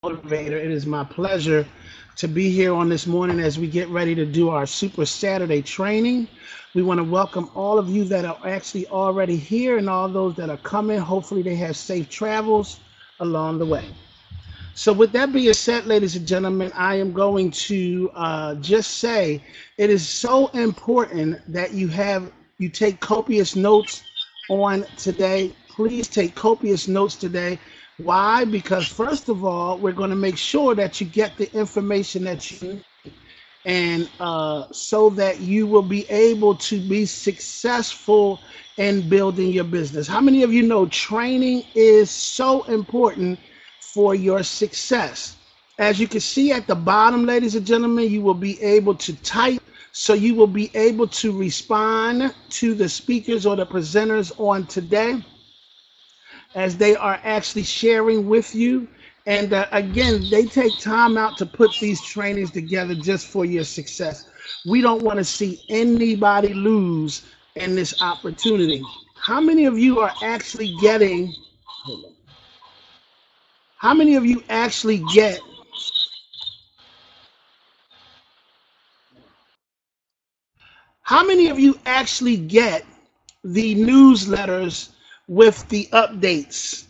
motivator. It is my pleasure to be here on this morning as we get ready to do our Super Saturday training. We want to welcome all of you that are actually already here and all those that are coming. Hopefully they have safe travels along the way. So with that being said, ladies and gentlemen, I am going to just say it is so important that you take copious notes on today. Please take copious notes today. Why? Because first of all, we're going to make sure that you get the information that you need, and so that you will be able to be successful in building your business. How many of you know training is so important for your success? As you can see at the bottom, ladies and gentlemen, you will be able to type, so you will be able to respond to the speakers or the presenters on today as they are actually sharing with you. And again, they take time out to put these trainings together just for your success. We don't want to see anybody lose in this opportunity. How many of you are actually getting, how many of you actually get how many of you actually get the newsletters with the updates,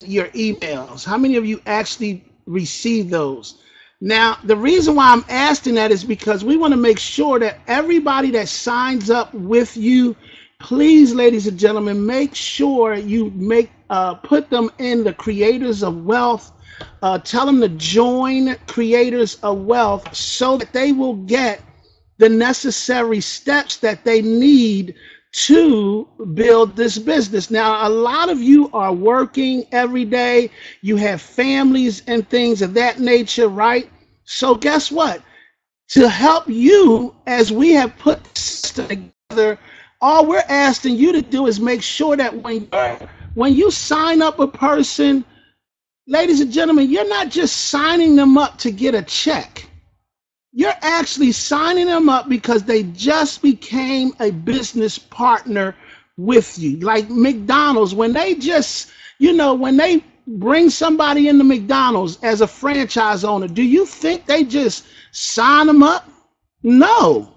your emails? How many of you actually receive those? Now, the reason why I'm asking that is because we want to make sure that everybody that signs up with you, please, ladies and gentlemen, make sure you put them in the Creators of Wealth. Tell them to join Creators of Wealth so that they will get the necessary steps that they need to build this business. Now, a lot of you are working every day. You have families and things of that nature, right? So guess what? To help you, as we have put this together, all we're asking you to do is make sure that when you sign up a person, ladies and gentlemen, you're not just signing them up to get a check. You're actually signing them up because they just became a business partner with you. Like McDonald's, when they just, when they bring somebody into McDonald's as a franchise owner, do you think they just sign them up? No.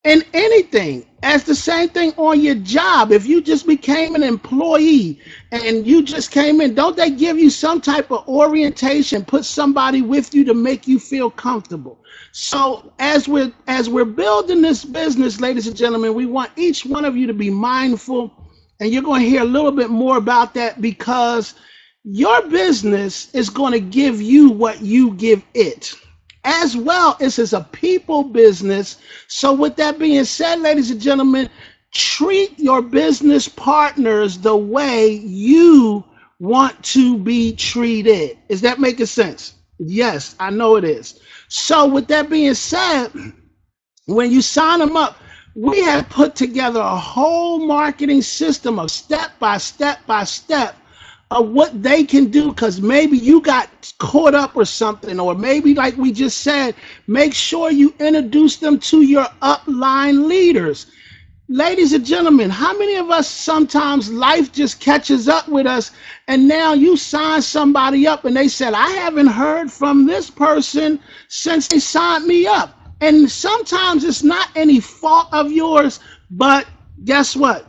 And anything, as the same thing on your job. If you just became an employee and you just came in, don't they give you some type of orientation, put somebody with you to make you feel comfortable? So as we're building this business, ladies and gentlemen, we want each one of you to be mindful, and you're going to hear a little bit more about that, because your business is going to give you what you give it. As well, this is a people business. So with that being said, ladies and gentlemen, treat your business partners the way you want to be treated. Is that making sense? Yes, I know it is. So with that being said, when you sign them up, we have put together a whole marketing system of step by step of what they can do, because maybe you got caught up or something, or maybe, like we just said, make sure you introduce them to your upline leaders. Ladies and gentlemen, how many of us sometimes life just catches up with us, and now you sign somebody up and they said, I haven't heard from this person since they signed me up. And sometimes it's not any fault of yours, but guess what?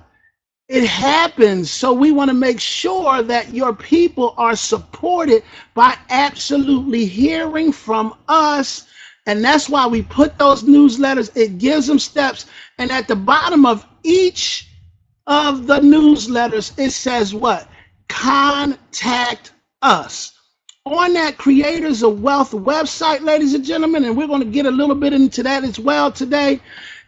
It happens. So we want to make sure that your people are supported by absolutely hearing from us. And that's why we put those newsletters. It gives them steps. And at the bottom of each of the newsletters, it says what? Contact us. On that Creators of Wealth website, ladies and gentlemen, and we're going to get a little bit into that as well today,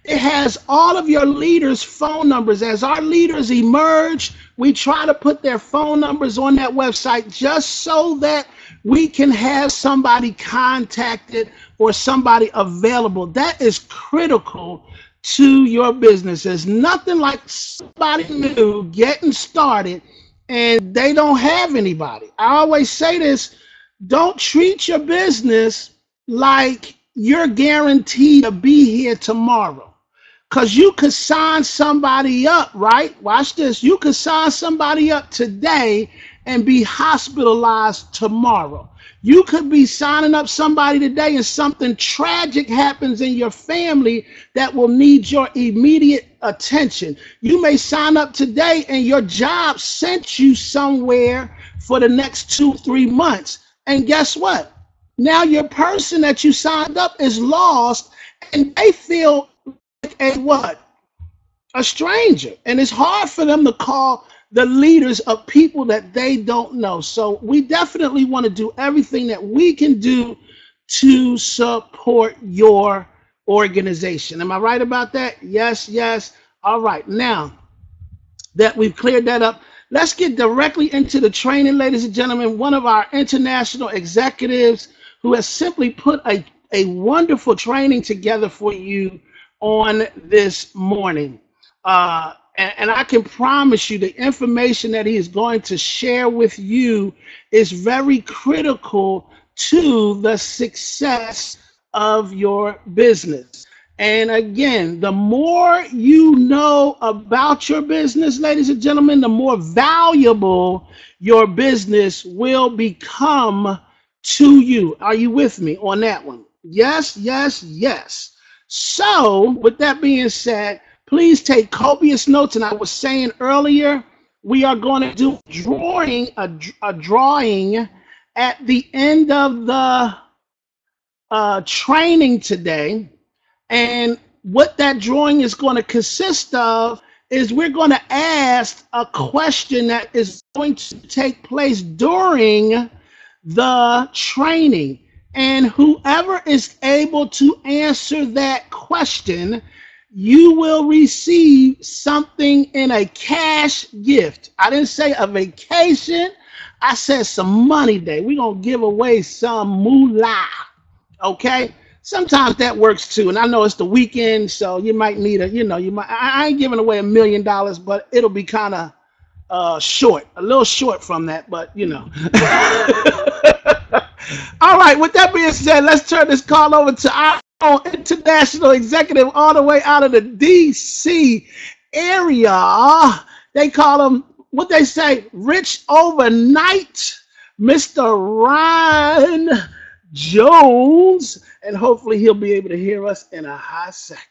it has all of your leaders' phone numbers. As our leaders emerge, we try to put their phone numbers on that website just so that we can have somebody contacted or somebody available. That is critical to your business. There's nothing like somebody new getting started and they don't have anybody. I always say this: don't treat your business like you're guaranteed to be here tomorrow. Because you could sign somebody up, right? Watch this. You could sign somebody up today and be hospitalized tomorrow. You could be signing up somebody today and something tragic happens in your family that will need your immediate attention. You may sign up today and your job sent you somewhere for the next 2-3 months. And guess what? Now your person that you signed up is lost and they feel like a what? A stranger. And it's hard for them to call the leaders of people that they don't know. So we definitely want to do everything that we can do to support your organization. Am I right about that? Yes, yes. All right. Now that we've cleared that up, let's get directly into the training, ladies and gentlemen. One of our international executives who has simply put a wonderful training together for you on this morning. And I can promise you the information that he is going to share with you is very critical to the success of your business. And again, the more you know about your business, ladies and gentlemen, the more valuable your business will become to you. Are you with me on that one? Yes, yes, yes. So with that being said, please take copious notes. And I was saying earlier, we are going to do a drawing at the end of the training today. And what that drawing is going to consist of is we're going to ask a question that is going to take place during the training. And whoever is able to answer that question, you will receive something in a cash gift. I didn't say a vacation. I said some money day. We're going to give away some moolah. Okay? Sometimes that works too. And I know it's the weekend, so you might need I ain't giving away $1 million, but it'll be kind of short, a little short from that, but All right, with that being said, let's turn this call over to our international executive all the way out of the DC area. They call him, what they say, rich overnight, Mr. Ryan Jones. And hopefully he'll be able to hear us in a hot second.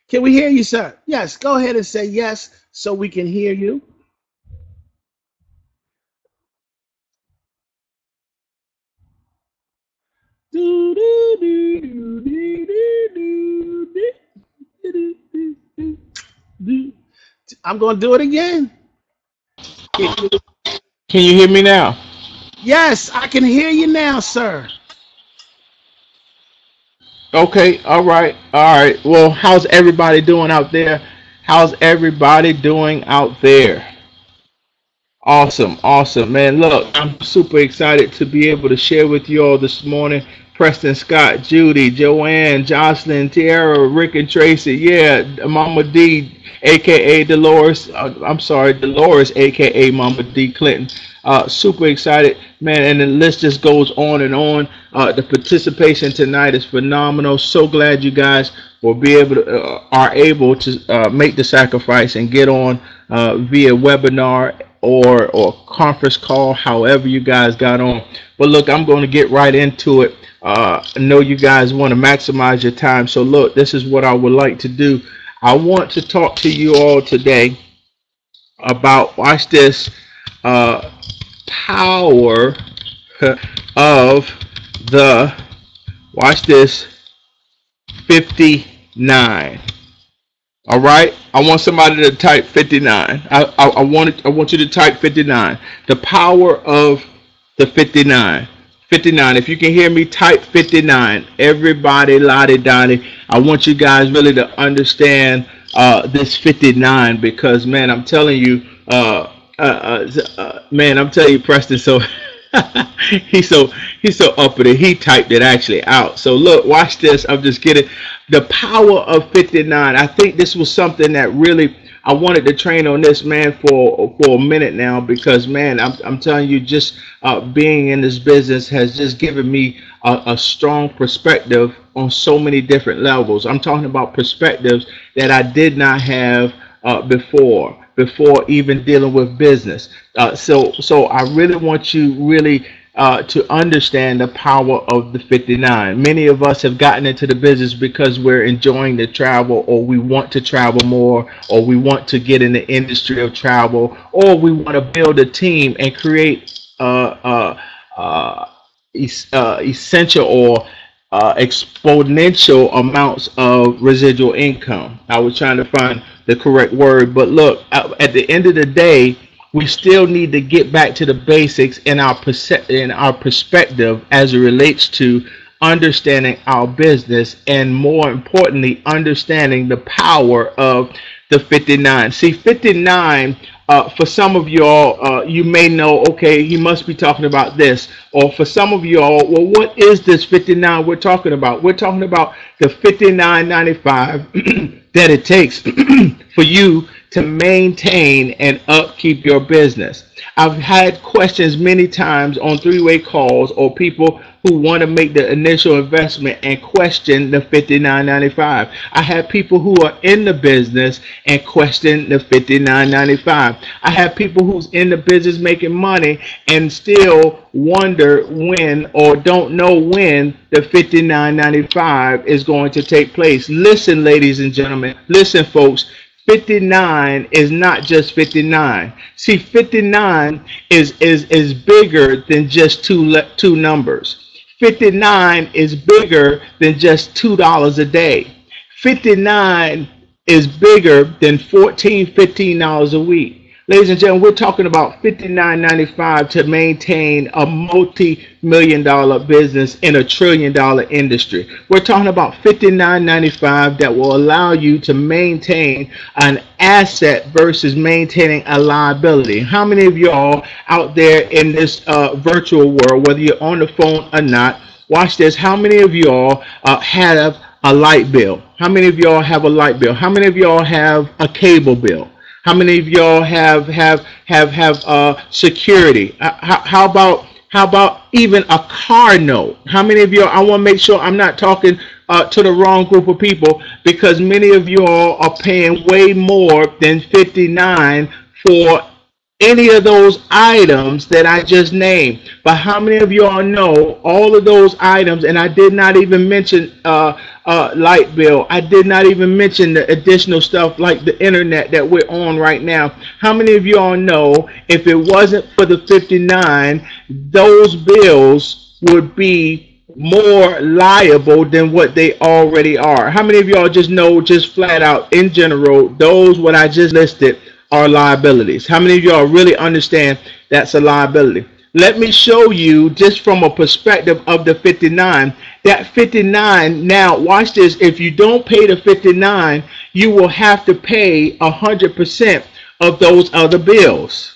Can we hear you, sir? Yes, go ahead and say yes so we can hear you. I'm going to do it again. Can you hear me now? Yes, I can hear you now, sir. Okay, all right, all right. Well, how's everybody doing out there? How's everybody doing out there? Awesome, awesome, man. Look, I'm super excited to be able to share with you all this morning. Preston, Scott, Judy, Joanne, Jocelyn, Tiara, Rick, and Tracy. Yeah, Mama D, aka Dolores. I'm sorry, Dolores, aka Mama D Clinton. Super excited, man, and the list just goes on and on. The participation tonight is phenomenal. So glad you guys will be able to are able to make the sacrifice and get on via webinar or conference call, however you guys got on. But look, I'm going to get right into it. I know you guys want to maximize your time, so look, this is what I would like to do. I want to talk to you all today about, watch this, power of the, watch this, 59. All right, I want somebody to type 59. I want you to type 59. The power of the 59. 59. If you can hear me, type 59. Everybody, lottie dottie. I want you guys really to understand this 59 because, man, I'm telling you, man, I'm telling you, Preston. So he's so uppity. He typed it actually out. So look, watch this. I'm just kidding. The power of 59. I think this was something that really I wanted to train on this, man, for a minute now because, man, I'm telling you, just being in this business has just given me a strong perspective on so many different levels. I'm talking about perspectives that I did not have before even dealing with business. So I really want you really to understand the power of the 59. Many of us have gotten into the business because we're enjoying the travel, or we want to travel more, or we want to get in the industry of travel, or we want to build a team and create essential or exponential amounts of residual income. I was trying to find the correct word, but look, at the end of the day, we still need to get back to the basics in our perspective as it relates to understanding our business, and more importantly, understanding the power of the 59. See, 59, for some of y'all, you may know, okay, he must be talking about this. Or for some of y'all, well, what is this 59 we're talking about? We're talking about the 59.95 that it takes for you to maintain and upkeep your business. I've had questions many times on three-way calls, or people who want to make the initial investment and question the 59.95. I have people who are in the business and question the 59.95. I have people who's in the business making money and still wonder when, or don't know when, the 59.95 is going to take place. Listen, ladies and gentlemen, listen, folks. 59 is not just 59. See, 59 is bigger than just two numbers. 59 is bigger than just $2 a day. 59 is bigger than $14-15 a week. Ladies and gentlemen, we're talking about $59.95 to maintain a multi-million-dollar business in a trillion-dollar industry. We're talking about $59.95 that will allow you to maintain an asset versus maintaining a liability. How many of y'all out there in this virtual world, whether you're on the phone or not, watch this, how many of y'all have a light bill? How many of y'all have a light bill? How many of y'all have a cable bill? How many of y'all have security? How about even a car note? How many of y'all? I want to make sure I'm not talking to the wrong group of people, because many of y'all are paying way more than 59 for any of those items that I just named. But how many of y'all know all of those items? And I did not even mention light bill. I did not even mention the additional stuff like the internet that we're on right now. How many of y'all know if it wasn't for the 59, those bills would be more liable than what they already are? How many of y'all just know, just flat out in general, those what I just listed are liabilities? How many of y'all really understand that's a liability? Let me show you, just from a perspective of the 59, that 59, now watch this, if you don't pay the 59, you will have to pay 100% of those other bills.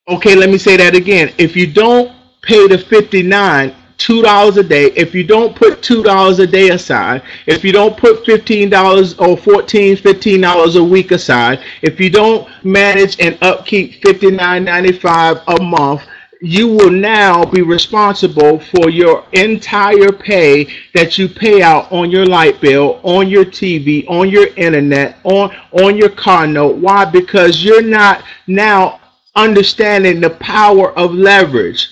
Okay, let me say that again. If you don't pay the 59, $2 a day, if you don't put $2 a day aside, if you don't put $15 or $15 a week aside, if you don't manage and upkeep $59.95 a month, you will now be responsible for your entire pay that you pay out on your light bill, on your TV, on your internet, on your car note. Why? Because you're not now understanding the power of leverage.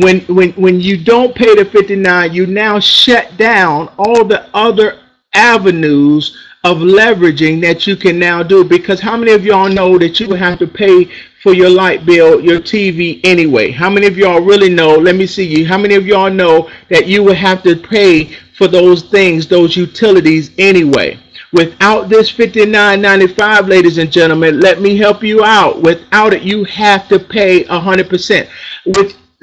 When you don't pay the 59, you now shut down all the other avenues of leveraging that you can now do. Because how many of y'all know that you would have to pay for your light bill, your TV anyway? How many of y'all really know? Let me see you. How many of y'all know that you would have to pay for those things, those utilities anyway? Without this $59.95, ladies and gentlemen, let me help you out. Without it, you have to pay 100%.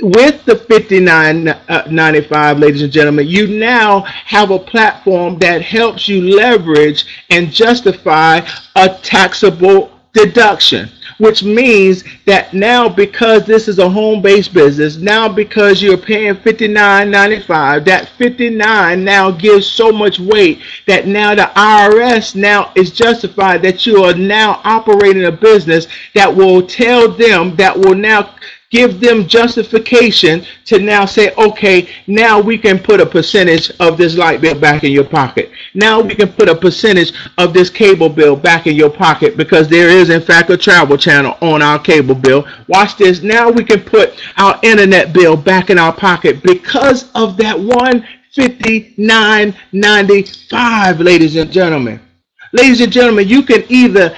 With the $59.95, ladies and gentlemen, you now have a platform that helps you leverage and justify a taxable deduction, which means that now, because this is a home-based business, now because you're paying $59.95, that 59 now gives so much weight that now the IRS now is justified that you are now operating a business that will tell them, that will now give them justification to now say, okay, now we can put a percentage of this light bill back in your pocket. Now we can put a percentage of this cable bill back in your pocket because there is in fact a travel channel on our cable bill. Watch this. Now we can put our internet bill back in our pocket because of that $159.95, ladies and gentlemen. Ladies and gentlemen, you can either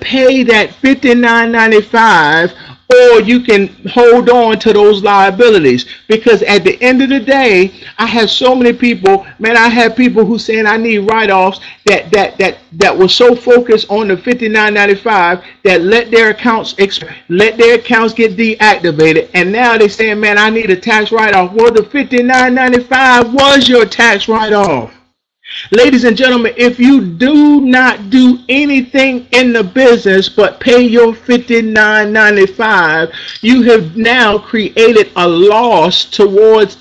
pay that $59.95 or you can hold on to those liabilities, because at the end of the day, I have so many people, man, I have people who saying I need write-offs that were so focused on the $59.95 that let their accounts get deactivated, and now they're saying, man, I need a tax write-off. Well, the $59.95 was your tax write-off. Ladies and gentlemen, if you do not do anything in the business but pay your $59.95, you have now created a loss towards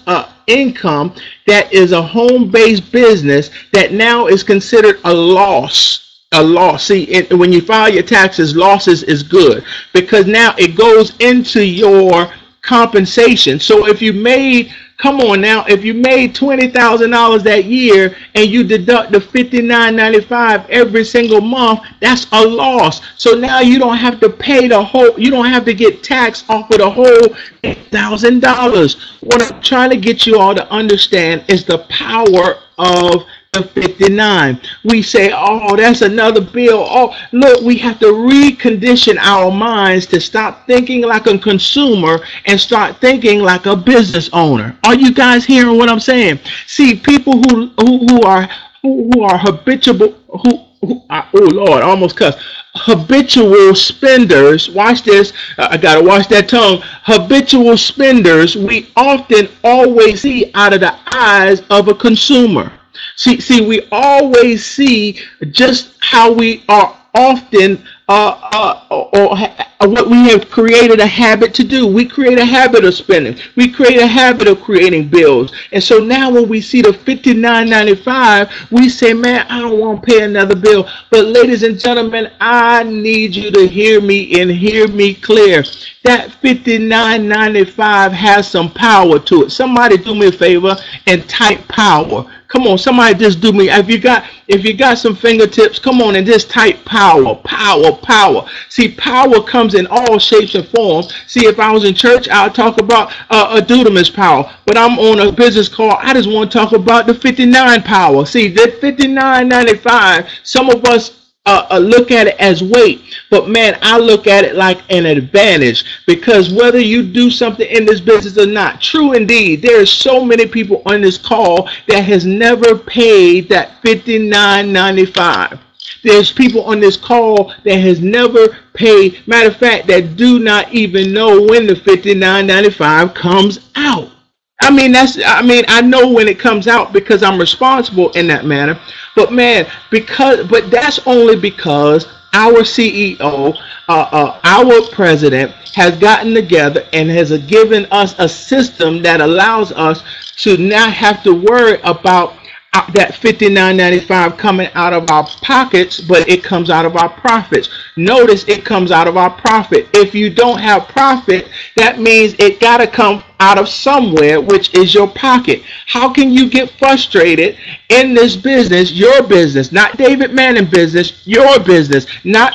income that is a home-based business that now is considered a loss. A loss. See, when you file your taxes, losses is good because now it goes into your compensation. So if you made, come on now, if you made $20,000 that year and you deduct the $59.95 every single month, that's a loss. So now you don't have to pay the whole, you don't have to get taxed off of the whole $8,000. What I'm trying to get you all to understand is the power of the 59. We say, oh, that's another bill. Oh, look, we have to recondition our minds to stop thinking like a consumer and start thinking like a business owner. Are you guys hearing what I'm saying? See, people who are habitual, oh Lord, I almost cussed. Habitual spenders, watch this, I gotta watch that tongue. Habitual spenders, we often always see out of the eyes of a consumer. See, we always see just how we are often, or what we have created a habit to do. We create a habit of spending. We create a habit of creating bills. And so now when we see the $59.95, we say, man, I don't want to pay another bill. But ladies and gentlemen, I need you to hear me and hear me clear. That $59.95 has some power to it. Somebody do me a favor and type power. Come on, somebody just do me. If you got some fingertips, come on and just type power, power, power. See, power comes in all shapes and forms. See, if I was in church, I'll talk about a dunamis power. But I'm on a business call, I just want to talk about the 59 power. See, that $59.95, some of us look at it as weight, but man, I look at it like an advantage, because whether you do something in this business or not, true indeed, there are so many people on this call that has never paid that $59.95. There's people on this call that has never paid, matter of fact, that do not even know when the $59.95 comes out. I mean, I know when it comes out because I'm responsible in that manner. But man, but that's only because our CEO, our president has gotten together and has given us a system that allows us to not have to worry about that $59.95 coming out of our pockets, but it comes out of our profits. Notice it comes out of our profit. If you don't have profit, that means it got to come out of somewhere, which is your pocket. How can you get frustrated in this business, your business, not David Manning business, your business, not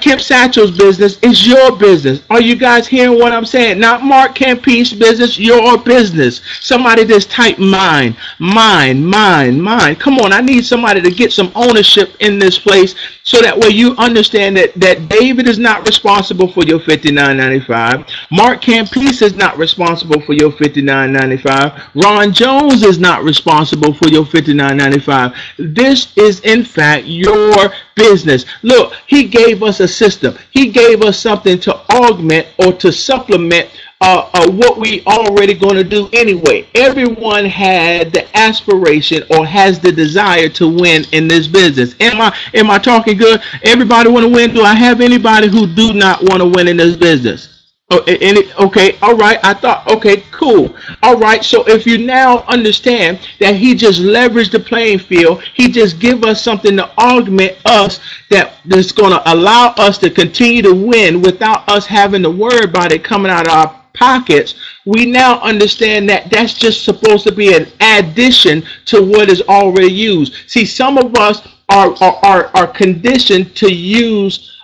Kip Satchel's business, is your business. Are you guys hearing what I'm saying? Not Mark Campe's business, your business. Somebody just type mine. Come on, I need somebody to get some ownership in this place so that way you understand that David is not responsible for your $59.95. Mark Campese is not responsible for your $59.95. Ron Jones is not responsible for your $59.95. This is in fact your business. Look, he gave us a system. He gave us something to augment or to supplement what we already going to do anyway. Everyone had the aspiration or has the desire to win in this business. Am I talking good? Everybody want to win? Do I have anybody who do not want to win in this business? Okay, all right. I thought, okay, cool. All right, so if you now understand that he just leveraged the playing field, he just give us something to augment us that's going to allow us to continue to win without us having to worry about it coming out of our pockets, we now understand that that's just supposed to be an addition to what is already used. See, some of us are conditioned to use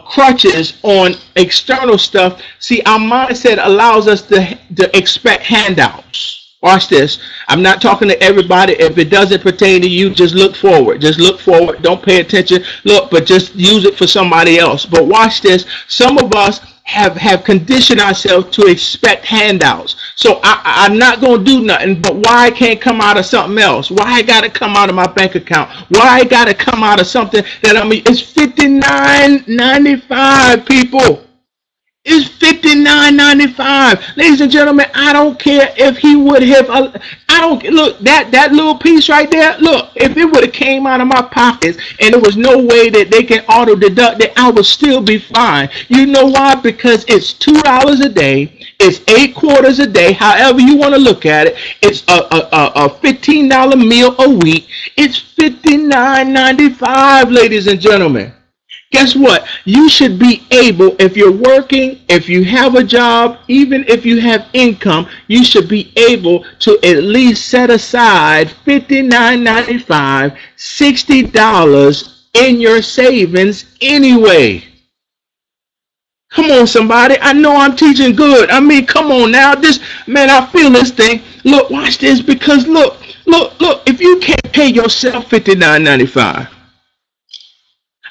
crutches on external stuff. See, our mindset allows us to expect handouts. Watch this. I'm not talking to everybody. If it doesn't pertain to you, just look forward. Just look forward. Don't pay attention. Look, but just use it for somebody else. But watch this. Some of us have conditioned ourselves to expect handouts. So I'm not going to do nothing, but why I can't come out of something else? Why I got to come out of my bank account? Why I got to come out of something that it's $59.95, people. It's $59.95. Ladies and gentlemen, I don't care if he would have, I don't, look, that little piece right there, look, if it would have came out of my pockets and there was no way that they can auto deduct it, I would still be fine. You know why? Because it's $2 a day. It's 8 quarters a day. However you want to look at it. It's a $15 meal a week. It's $59.95, ladies and gentlemen. Guess what? You should be able, if you're working, if you have a job, even if you have income, you should be able to at least set aside $59.95, $60 in your savings anyway. Come on, somebody. I know I'm teaching good. I mean, come on now. This, man, I feel this thing. Look, watch this, because look, if you can't pay yourself $59.95,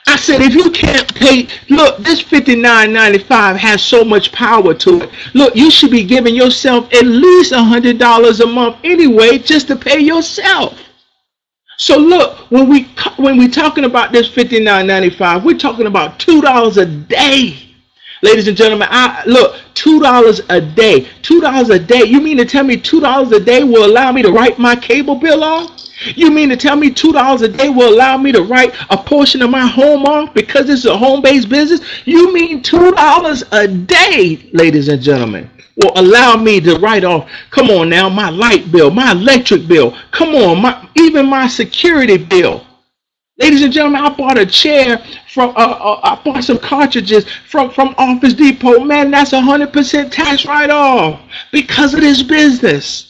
I said, if you can't pay, look, this $59.95 has so much power to it. Look, you should be giving yourself at least $100 a month anyway, just to pay yourself. So look, when we talking about this $59.95, we're talking about $2 a day. Ladies and gentlemen, look, $2 a day. $2 a day. You mean to tell me $2 a day will allow me to write my cable bill off? You mean to tell me $2 a day will allow me to write a portion of my home off because it's a home-based business? You mean $2 a day, ladies and gentlemen, will allow me to write off, come on now, my light bill, my electric bill, come on, even my security bill. Ladies and gentlemen, I bought a chair from, I bought some cartridges from Office Depot. Man, that's 100% tax write-off because of this business.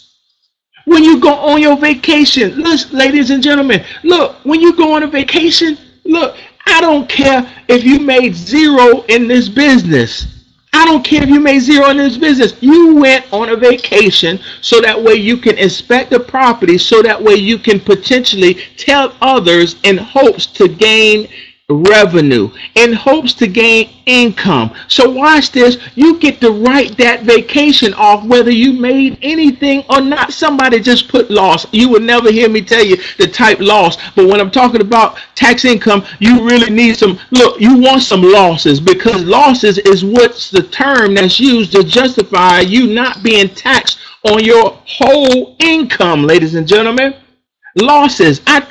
When you go on your vacation, listen, ladies and gentlemen, look, when you go on a vacation, look, I don't care if you made zero in this business. I don't care if you made zero in this business. You went on a vacation so that way you can inspect the property, so that way you can potentially tell others in hopes to gain revenue, in hopes to gain income. So watch this. You get to write that vacation off whether you made anything or not. Somebody just put loss. You will never hear me tell you the type loss, but when I'm talking about tax income, you really need some, look, you want some losses, because losses is what's the term that's used to justify you not being taxed on your whole income, ladies and gentlemen. Losses. I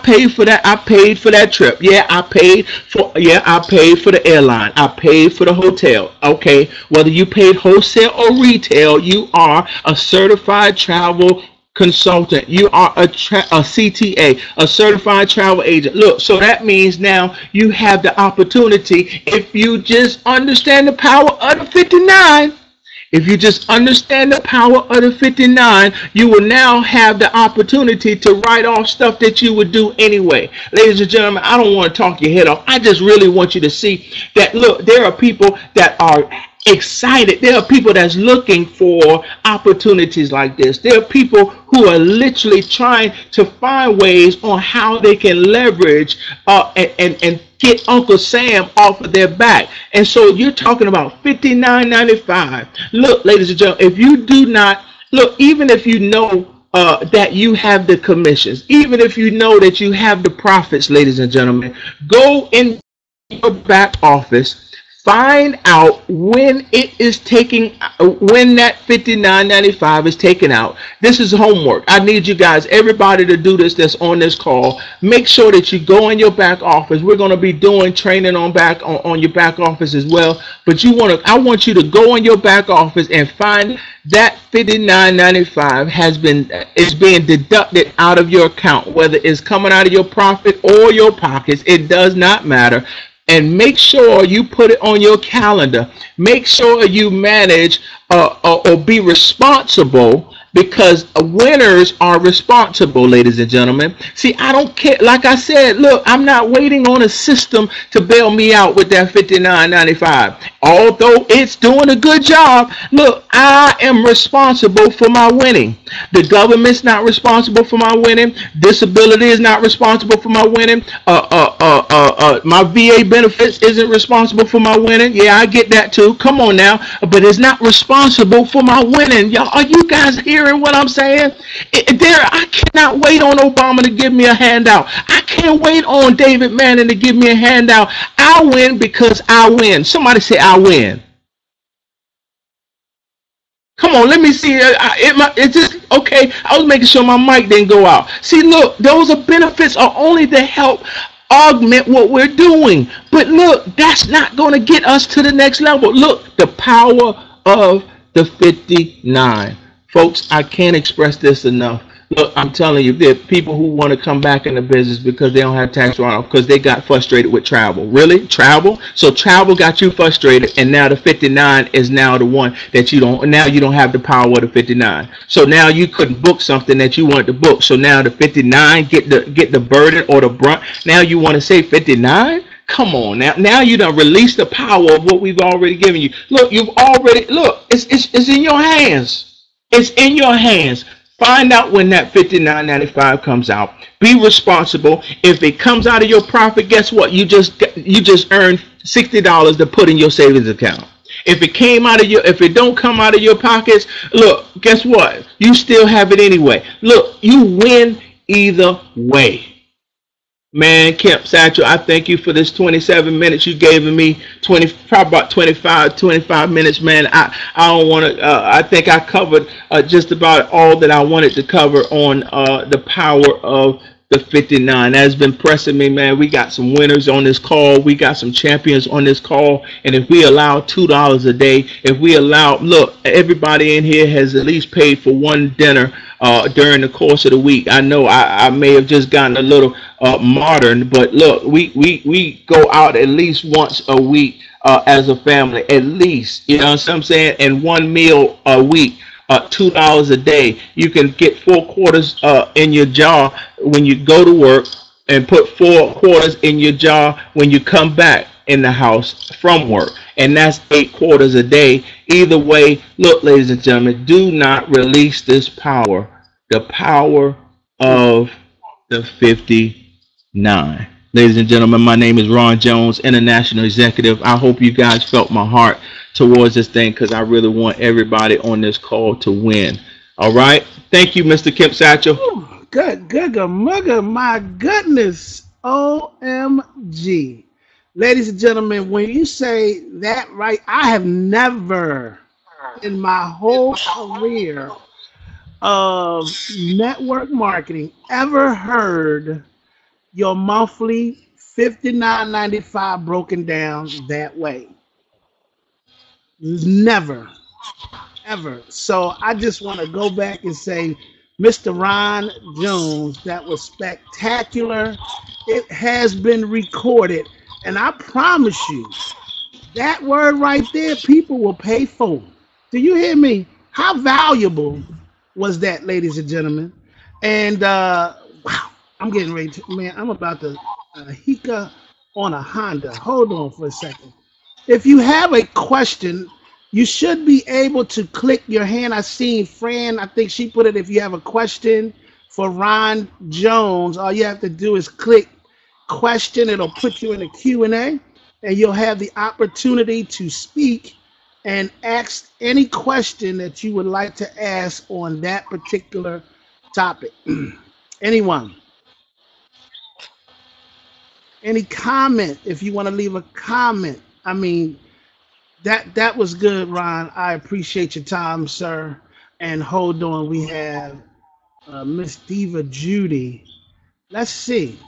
paid for that. I paid for that trip. I paid for the airline. I paid for the hotel. Okay. Whether you paid wholesale or retail, you are a certified travel consultant. You are a CTA, a certified travel agent. Look, so that means now you have the opportunity, if you just understand the power of the 59. If you just understand the power of the 59, you will now have the opportunity to write off stuff that you would do anyway. Ladies and gentlemen, I don't want to talk your head off. I just really want you to see that, look, there are people that are excited. There are people that's looking for opportunities like this. There are people who are literally trying to find ways on how they can leverage and get Uncle Sam off of their back. And so you're talking about $59.95. Look, ladies and gentlemen, if you do not, look, even if you know that you have the commissions, even if you know that you have the profits, ladies and gentlemen, go in your back office, find out when it is taking, when that $59.95 is taken out. This is homework. I need you guys, everybody, to do this that's on this call. Make sure that you go in your back office. We're going to be doing training on your back office as well. But I want you to go in your back office and find that $59.95 is being deducted out of your account, whether it's coming out of your profit or your pockets. It does not matter. and make sure you put it on your calendar. Make sure you manage or be responsible, because winners are responsible, ladies and gentlemen. See, I don't care. Like I said, look, I'm not waiting on a system to bail me out with that 59.95. Although it's doing a good job, look, I am responsible for my winning. The government's not responsible for my winning. Disability is not responsible for my winning. My VA benefits isn't responsible for my winning. Yeah, I get that too. Come on now, but it's not responsible for my winning. Y'all, are you guys hearing what I'm saying? I cannot wait on Obama to give me a handout. I can't wait on David Manning to give me a handout. I win because I win. Somebody say I win. Come on, let me see. It's just okay. I was making sure my mic didn't go out. See, look, those are benefits are only to help augment what we're doing. But look, that's not going to get us to the next level. Look, the power of the 59. Folks, I can't express this enough. Look, I'm telling you, there are people who want to come back in the business because they don't have tax write-off because they got frustrated with travel. Really? Travel? So travel got you frustrated, and now the 59 is now the one that you don't, now you don't have the power of the 59. So now you couldn't book something that you wanted to book. So now the 59 get the burden or the brunt. Now you want to say 59? Come on now. Now you done release the power of what we've already given you. Look, you've already, look, it's in your hands. It's in your hands. Find out when that 59.95 comes out. Be responsible. If it comes out of your profit, guess what? You just earned $60 to put in your savings account. If it don't come out of your pockets, look, guess what? You still have it anyway. Look, you win either way. Man, Kemp Satchel, I thank you for this 27 minutes you gave me. 20, probably about 25 minutes, man. I don't want to. I think I covered just about all that I wanted to cover on the power of the 59. That has been pressing me, man. We got some winners on this call. We got some champions on this call. And if we allow $2 a day, if we allow, look, everybody in here has at least paid for one dinner during the course of the week. I know I may have just gotten a little modern, but look, we go out at least once a week as a family, at least. You know what I'm saying? And one meal a week. $2 a day. You can get 4 quarters in your jar when you go to work, and put 4 quarters in your jar when you come back in the house from work. And that's 8 quarters a day. Either way, look, ladies and gentlemen, do not release this power, the power of the 59. Ladies and gentlemen, my name is Ron Jones, International Executive. I hope you guys felt my heart towards this thing, because I really want everybody on this call to win. All right. Thank you, Mr. Kemp Satchel. Ooh, good mugger, my goodness. OMG. Ladies and gentlemen, when you say that right, I have never in my whole career of network marketing ever heard your monthly 59.95 broken down that way. Never, ever. So I just want to go back and say, Mr. Ron Jones, that was spectacular. It has been recorded, and I promise you, that word right there, people will pay for. Do you hear me? How valuable was that, ladies and gentlemen? And wow, I'm getting ready to, man, I'm about to hika on a Honda. Hold on for a second. If you have a question, you should be able to click your hand. I seen Fran, I think she put it, if you have a question for Ron Jones, all you have to do is click question. It'll put you in a Q&A, and you'll have the opportunity to speak and ask any question that you would like to ask on that particular topic. Anyone? Any comment? If you want to leave a comment, I mean, that was good, Ron. I appreciate your time, sir. And hold on, we have Miss Diva Judy. Let's see.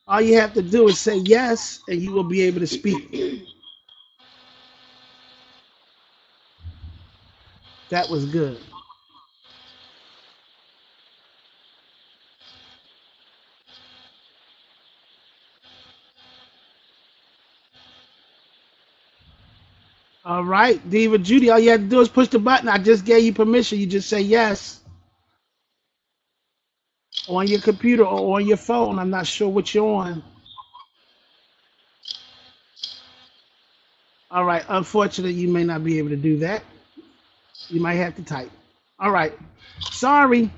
All you have to do is say yes, and you will be able to speak. That was good. All right, Diva Judy, all you have to do is push the button. I just gave you permission. You just say yes on your computer or on your phone. I'm not sure what you're on. All right, unfortunately, you may not be able to do that. You might have to type. All right, sorry.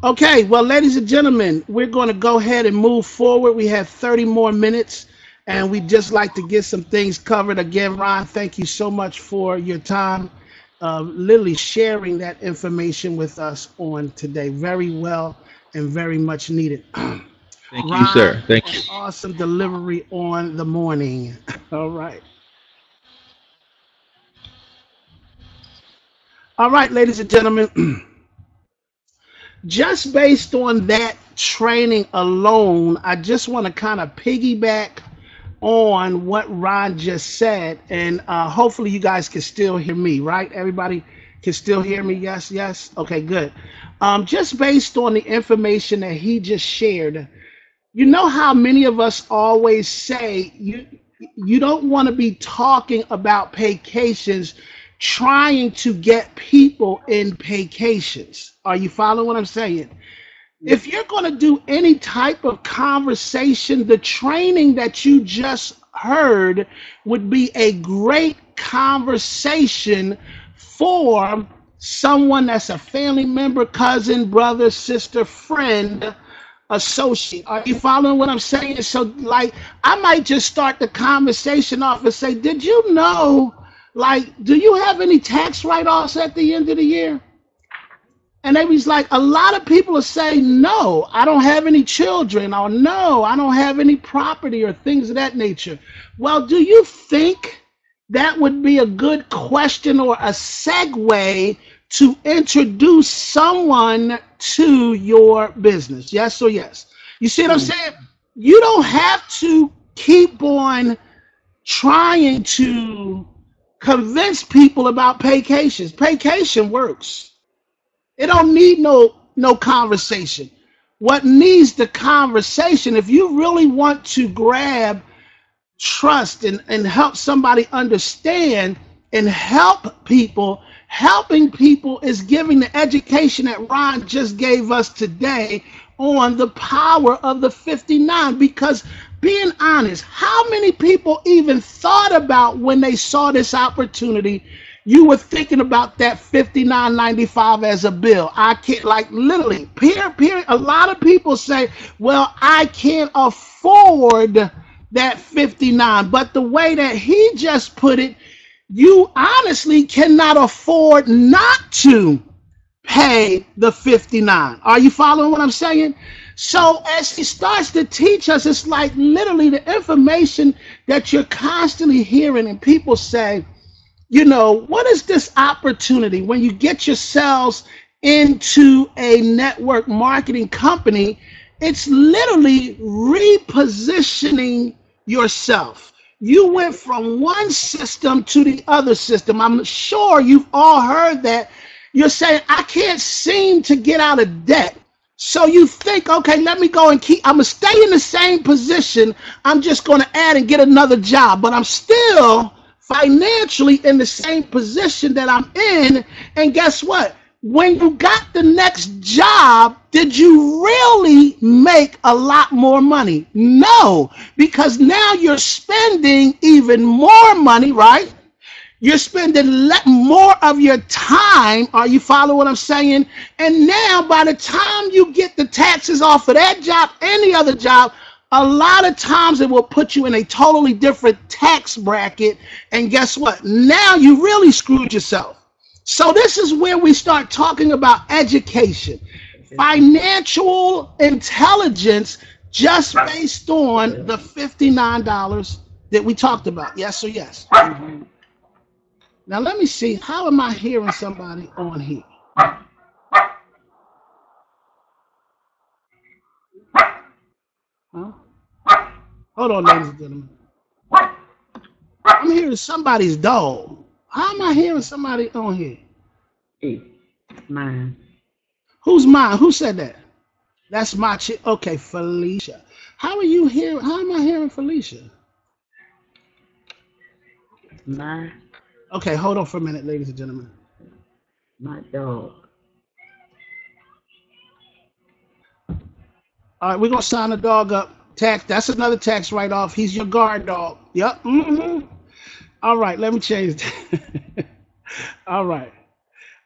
Okay, well, ladies and gentlemen, we're going to go ahead and move forward. We have 30 more minutes, and we'd just like to get some things covered. Again, Ron, thank you so much for your time, literally sharing that information with us on today. Very well and very much needed. Thank you, Ron, sir. Thank an you. awesome delivery on the morning. All right. All right, ladies and gentlemen, just based on that training alone, I just want to kind of piggyback on what Ron just said, and hopefully you guys can still hear me, right? Everybody can still hear me? Yes, yes. Okay, good. Just based on the information that he just shared, you know how many of us always say you don't want to be talking about vacations, trying to get people in vacations. Are you following what I'm saying? If you're going to do any type of conversation, the training that you just heard would be a great conversation for someone that's a family member, cousin, brother, sister, friend, associate. Are you following what I'm saying? So, like, I might just start the conversation off and say, did you know, like, do you have any tax write-offs at the end of the year? And they was like, a lot of people are saying, no, I don't have any children, or no, I don't have any property, or things of that nature. Well, do you think that would be a good question or a segue to introduce someone to your business? Yes or yes? You see what I'm saying? You don't have to keep on trying to convince people about vacations. Vacation works. It don't need no conversation. What needs the conversation, if you really want to grab trust and help somebody understand and help people, helping people is giving the education that Ron just gave us today on the power of the 59. Because being honest, how many people even thought about when they saw this opportunity? You were thinking about that 59.95 as a bill. I can't, like, literally, period. A lot of people say, well, I can't afford that 59. But the way that he just put it, you honestly cannot afford not to pay the 59. Are you following what I'm saying? So as he starts to teach us, it's like literally the information that you're constantly hearing, and people say, you know, what is this opportunity when you get yourselves into a network marketing company? It's literally repositioning yourself. You went from one system to the other system. I'm sure you've all heard that. You're saying, I can't seem to get out of debt. So you think, okay, let me go and I'm going to stay in the same position. I'm just going to add and get another job, but I'm still financially in the same position that I'm in. And guess what? When you got the next job, did you really make a lot more money? No, because now you're spending even more money, right? You're spending more of your time. Are you following what I'm saying? And now by the time you get the taxes off of that job, any other job, a lot of times it will put you in a totally different tax bracket. And guess what? Now you really screwed yourself. So this is where we start talking about education, financial intelligence, just based on the $59 that we talked about. Yes or yes? Now let me see. How am I hearing somebody on here? Huh? Hold on, ladies and gentlemen. I'm hearing somebody's dog. How am I hearing somebody on here? Mine. Who's mine? Who said that? That's my chick. Okay, Felicia. How are you hearing? How am I hearing Felicia? Mine. Okay, hold on for a minute, ladies and gentlemen. My dog. All right, we're gonna sign the dog up. Tax. That's another tax write-off. He's your guard dog. Yep. All right, let me change that. All right.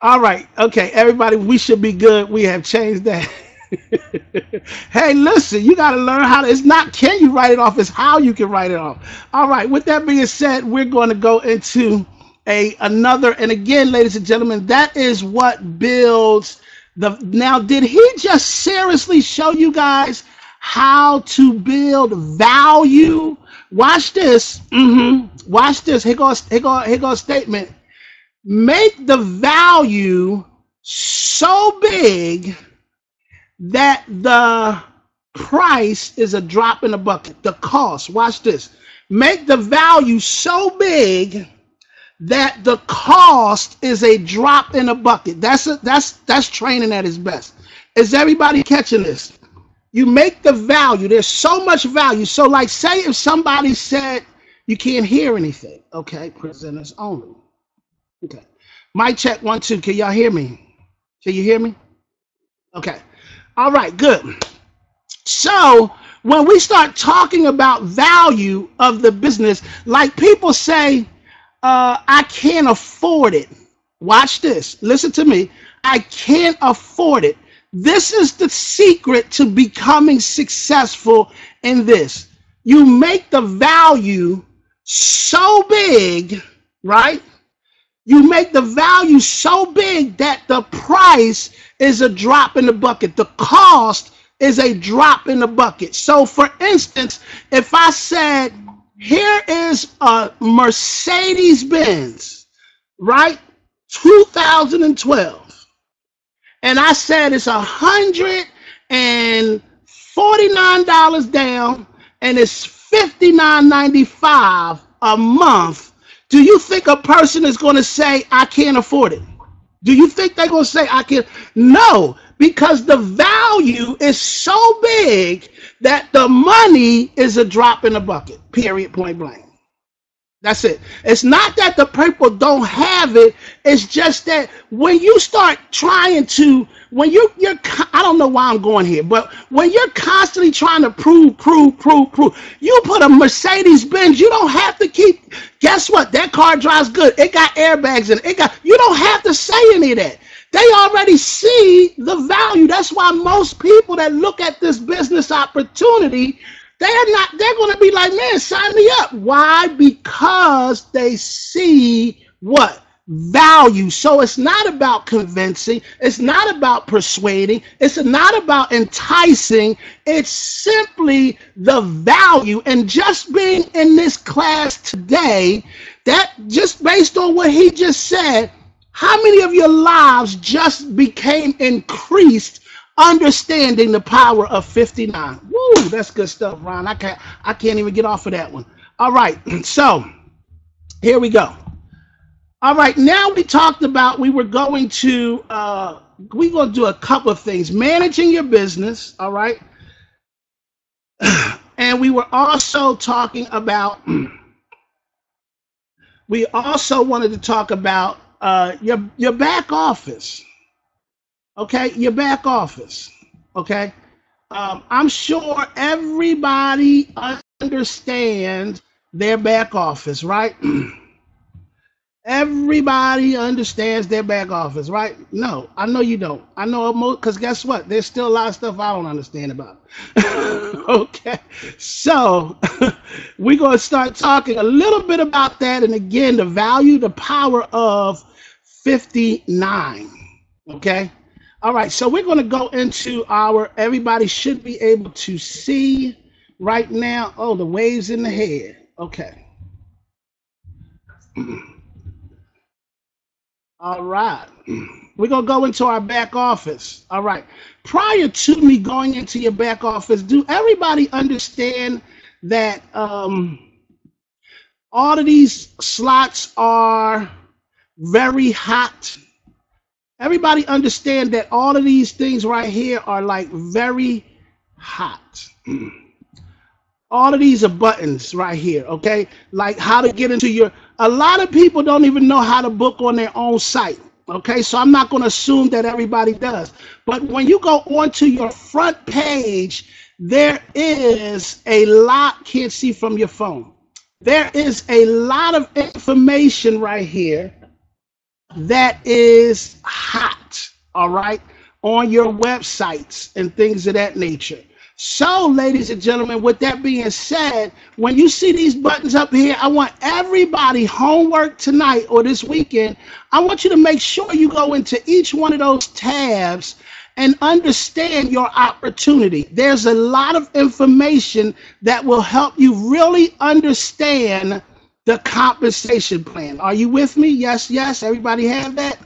All right. Okay, everybody, we should be good. We have changed that. Hey, listen, you got to learn how to, it's not can you write it off, it's how you can write it off. All right, with that being said, we're going to go into another, and again, ladies and gentlemen, that is what builds the, now, did he just seriously show you guys how to build value? Watch this. Watch this. Here goes a statement. Make the value so big that the price is a drop in the bucket. The cost, watch this. Make the value so big that the cost is a drop in a bucket. That's training at its best. Is everybody catching this? You make the value. There's so much value. So like say if somebody said you can't hear anything. Okay, presenters only. Okay. Mic check 1 2. Can y'all hear me? Can you hear me? Okay. All right, good. So when we start talking about value of the business, like people say, I can't afford it. Watch this. Listen to me. I can't afford it. This is the secret to becoming successful in this. You make the value so big, right? You make the value so big that the price is a drop in the bucket. The cost is a drop in the bucket. So for instance, if I said, here is a Mercedes-Benz, right? 2012. And I said it's $149 down and it's $59.95 a month. Do you think a person is going to say, I can't afford it? Do you think they're going to say, I can't? No, because the value is so big that the money is a drop in the bucket, period, point blank. That's it. It's not that the people don't have it. It's just that when you start trying to, when you're, I don't know why I'm going here, but when you're constantly trying to prove, you put a Mercedes-Benz, you don't have to keep, guess what? That car drives good. It got airbags in it. You don't have to say any of that. They already see the value. That's why most people that look at this business opportunity, they're going to be like, man, sign me up. Why? Because they see what? Value. So it's not about convincing. It's not about persuading. It's not about enticing. It's simply the value. And just being in this class today, that just based on what he just said, how many of your lives just became increased understanding the power of 59? Woo, that's good stuff, Ron. I can't even get off of that one. All right, so here we go. All right, now we talked about we're going to do a couple of things. Managing your business, all right? And we were also talking about, we also wanted to talk about your back office. Okay, your back office. Okay, I'm sure everybody understands their back office, right? Everybody understands their back office, right? No, I know you don't. I know most, because guess what? There's still a lot of stuff I don't understand about. Okay, so we're going to start talking a little bit about that. And again, the value, the power of 59. Okay. All right. So we're going to go into our, everybody should be able to see right now. Oh, the waves in the head. Okay. All right. We're going to go into our back office. All right. Prior to me going into your back office, do everybody understand that all of these slots are very hot? Everybody understand that all of these things right here are like very hot. All of these are buttons right here, okay? Like how to get into your, A lot of people don't even know how to book on their own site. Okay, so I'm not going to assume that everybody does. But when you go onto your front page, there is a lot, can't see from your phone. There is a lot of information right here that is hot, all right, on your websites and things of that nature. So, ladies and gentlemen, with that being said, when you see these buttons up here, I want everybody homework tonight or this weekend. I want you to make sure you go into each one of those tabs and understand your opportunity. There's a lot of information that will help you really understand the compensation plan. Are you with me? Yes, yes. Everybody have that?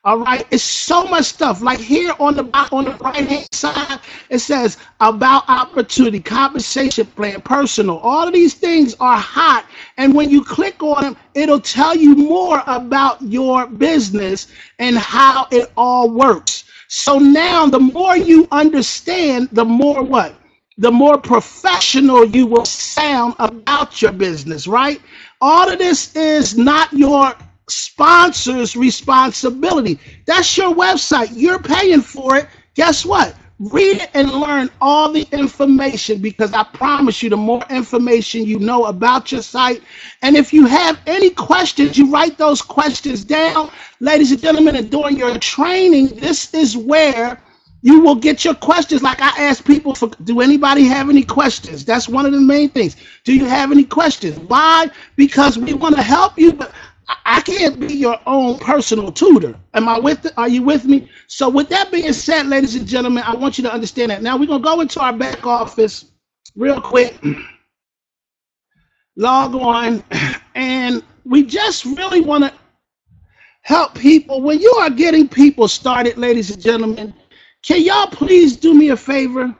All right. It's so much stuff. Like here on the right hand side, it says about opportunity, compensation plan, personal. All of these things are hot. And when you click on them, it'll tell you more about your business and how it all works. So now the more you understand, the more what? The more professional you will sound about your business, right? All of this is not your sponsor's responsibility. That's your website. You're paying for it. Guess what? Read it and learn all the information, because I promise you, the more information you know about your site. And if you have any questions, you write those questions down, ladies and gentlemen. And during your training, this is where you will get your questions. Like I ask people, for, do anybody have any questions? That's one of the main things. Do you have any questions? Why? Because we want to help you, but I can't be your own personal tutor. Am I with it? Are you with me? So with that being said, ladies and gentlemen, I want you to understand that. Now we're going to go into our back office real quick, log on, and we just really want to help people. When you are getting people started, ladies and gentlemen, can y'all please do me a favor?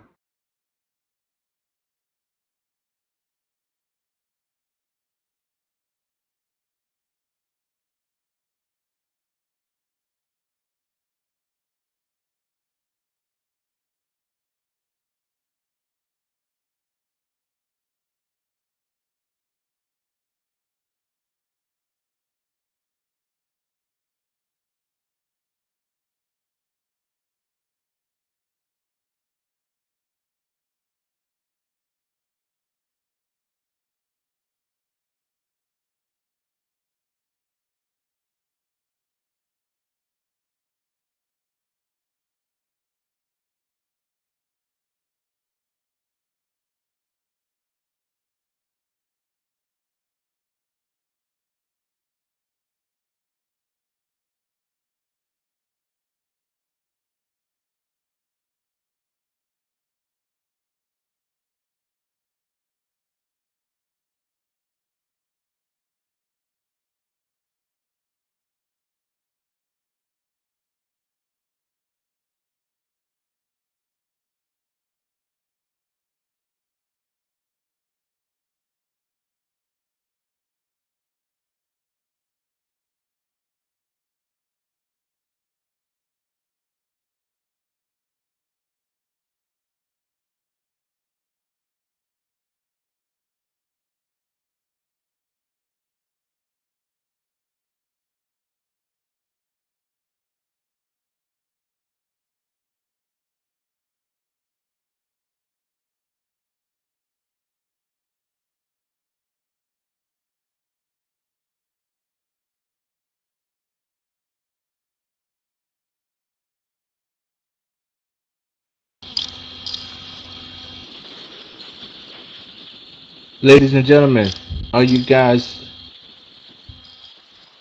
Ladies and gentlemen, are you guys?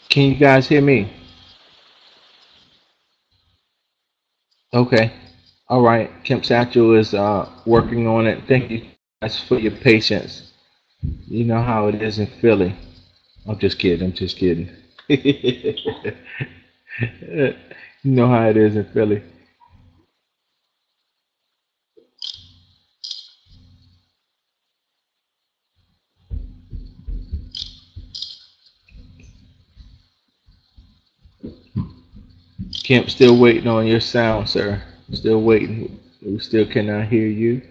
Can you guys hear me? Okay. All right. Kemp Satchel is working on it. Thank you guys for your patience. You know how it is in Philly. I'm just kidding. I'm just kidding. You know how it is in Philly. Kemp, still waiting on your sound, sir. Still waiting. We still cannot hear you.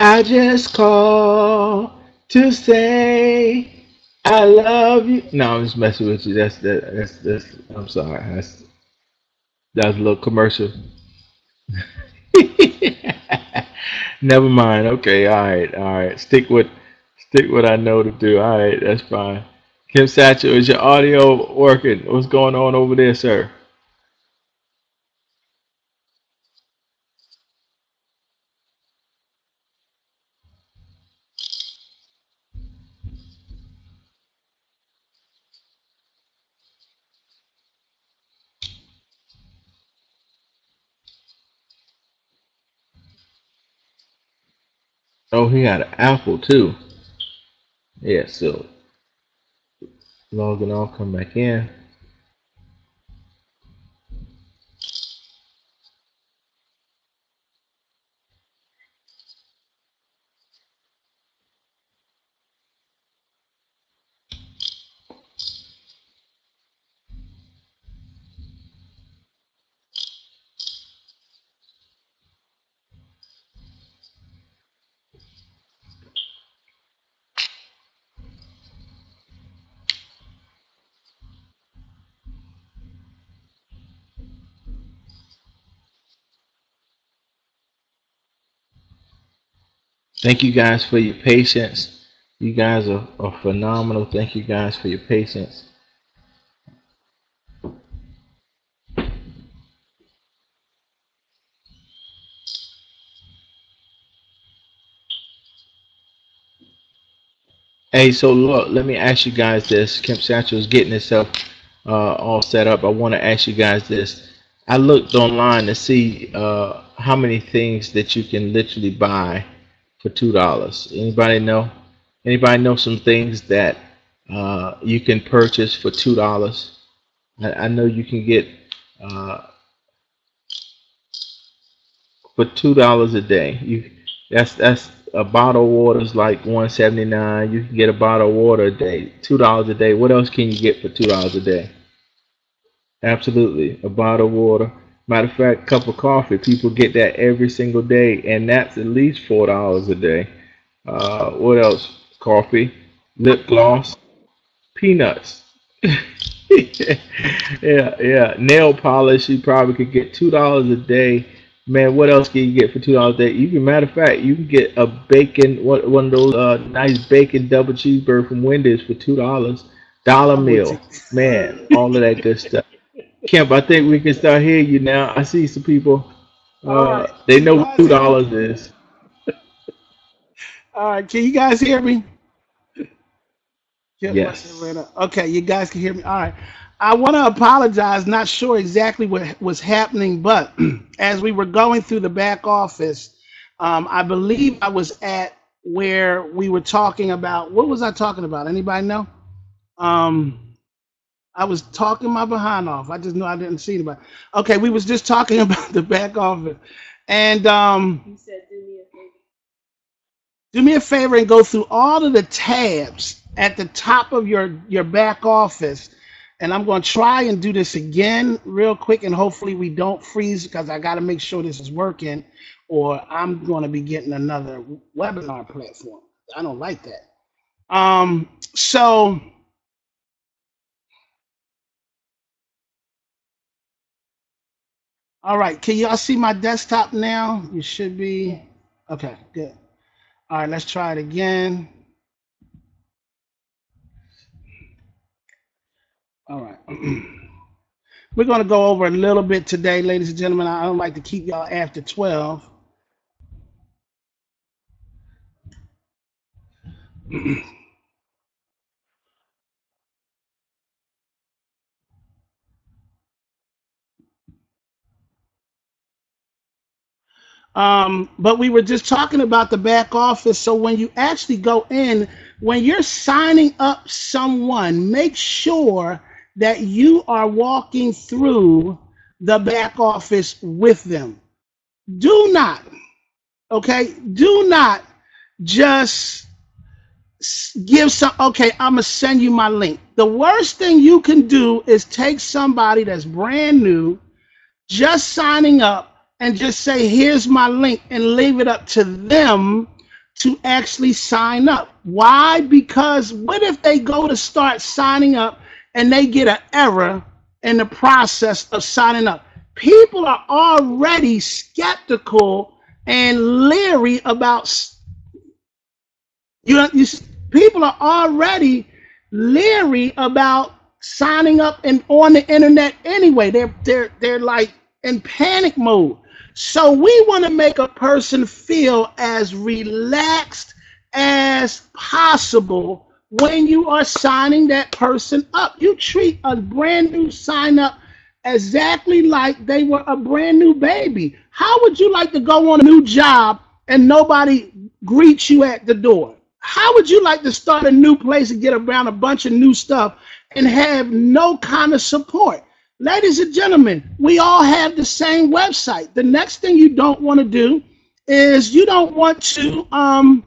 I just call to say I love you. No, I'm just messing with you. That's I'm sorry. That's a little commercial. Never mind. Okay, all right. Stick what I know to do. All right, that's fine. Kim Satchel, is your audio working? What's going on over there, sir? Oh, he got an Apple too. Yeah, so logging off, come back in. Thank you guys for your patience. You guys are phenomenal. Thank you guys for your patience. Hey, so look, let me ask you guys this. Kim Satchel is getting itself all set up. I want to ask you guys this. I looked online to see how many things that you can literally buy for $2. Anybody know? Anybody know some things that you can purchase for $2? I know you can get uh, for $2 a day. That's a bottle of water is like 179. You can get a bottle of water a day, $2 a day. What else can you get for $2 a day? Absolutely, a bottle of water. Matter of fact, cup of coffee. People get that every single day, and that's at least $4 a day. What else? Coffee, lip gloss, peanuts. Yeah. Nail polish. You probably could get $2 a day. Man, what else can you get for $2 a day? You can, matter of fact, you can get a bacon, one of those nice bacon double cheeseburger from Wendy's for $2. Dollar I'm with meal, you. man, all of that good stuff. Kemp, I think we can start hearing you now. I see some people. All right. They Can you know what guys two hear me? dollars is. All right. Can you guys hear me? Kip must have Yes. read up. Okay, you guys can hear me. All right. I want to apologize. Not sure exactly what was happening, but as we were going through the back office, I believe I was at where we were talking about. What was I talking about? Anybody know? Um, I was talking my behind off. I just know I didn't see anybody. Okay, we was just talking about the back office, and do me a favor and go through all of the tabs at the top of your back office. And I'm going to try and do this again real quick, and hopefully we don't freeze because I got to make sure this is working, or I'm going to be getting another webinar platform. I don't like that. So, all right, can y'all see my desktop now? You should be. Okay, good. All right, let's try it again. All right. We're going to go over a little bit today, ladies and gentlemen. I don't like to keep y'all after 12. But we were just talking about the back office. So when you actually go in, when you're signing up someone, make sure that you are walking through the back office with them. Do not, okay, do not just give some, okay, I'm gonna send you my link. The worst thing you can do is take somebody that's brand new, just signing up, and just say, here's my link, and leave it up to them to actually sign up. Why? Because what if they go to start signing up and they get an error in the process of signing up? People are already skeptical and leery about people are already leery about signing up and on the internet anyway. They're like in panic mode. So we want to make a person feel as relaxed as possible when you are signing that person up. You treat a brand new sign up exactly like they were a brand new baby. How would you like to go on a new job and nobody greets you at the door? How would you like to start a new place and get around a bunch of new stuff and have no kind of support? Ladies and gentlemen, we all have the same website. The next thing you don't want to do is you don't want to allow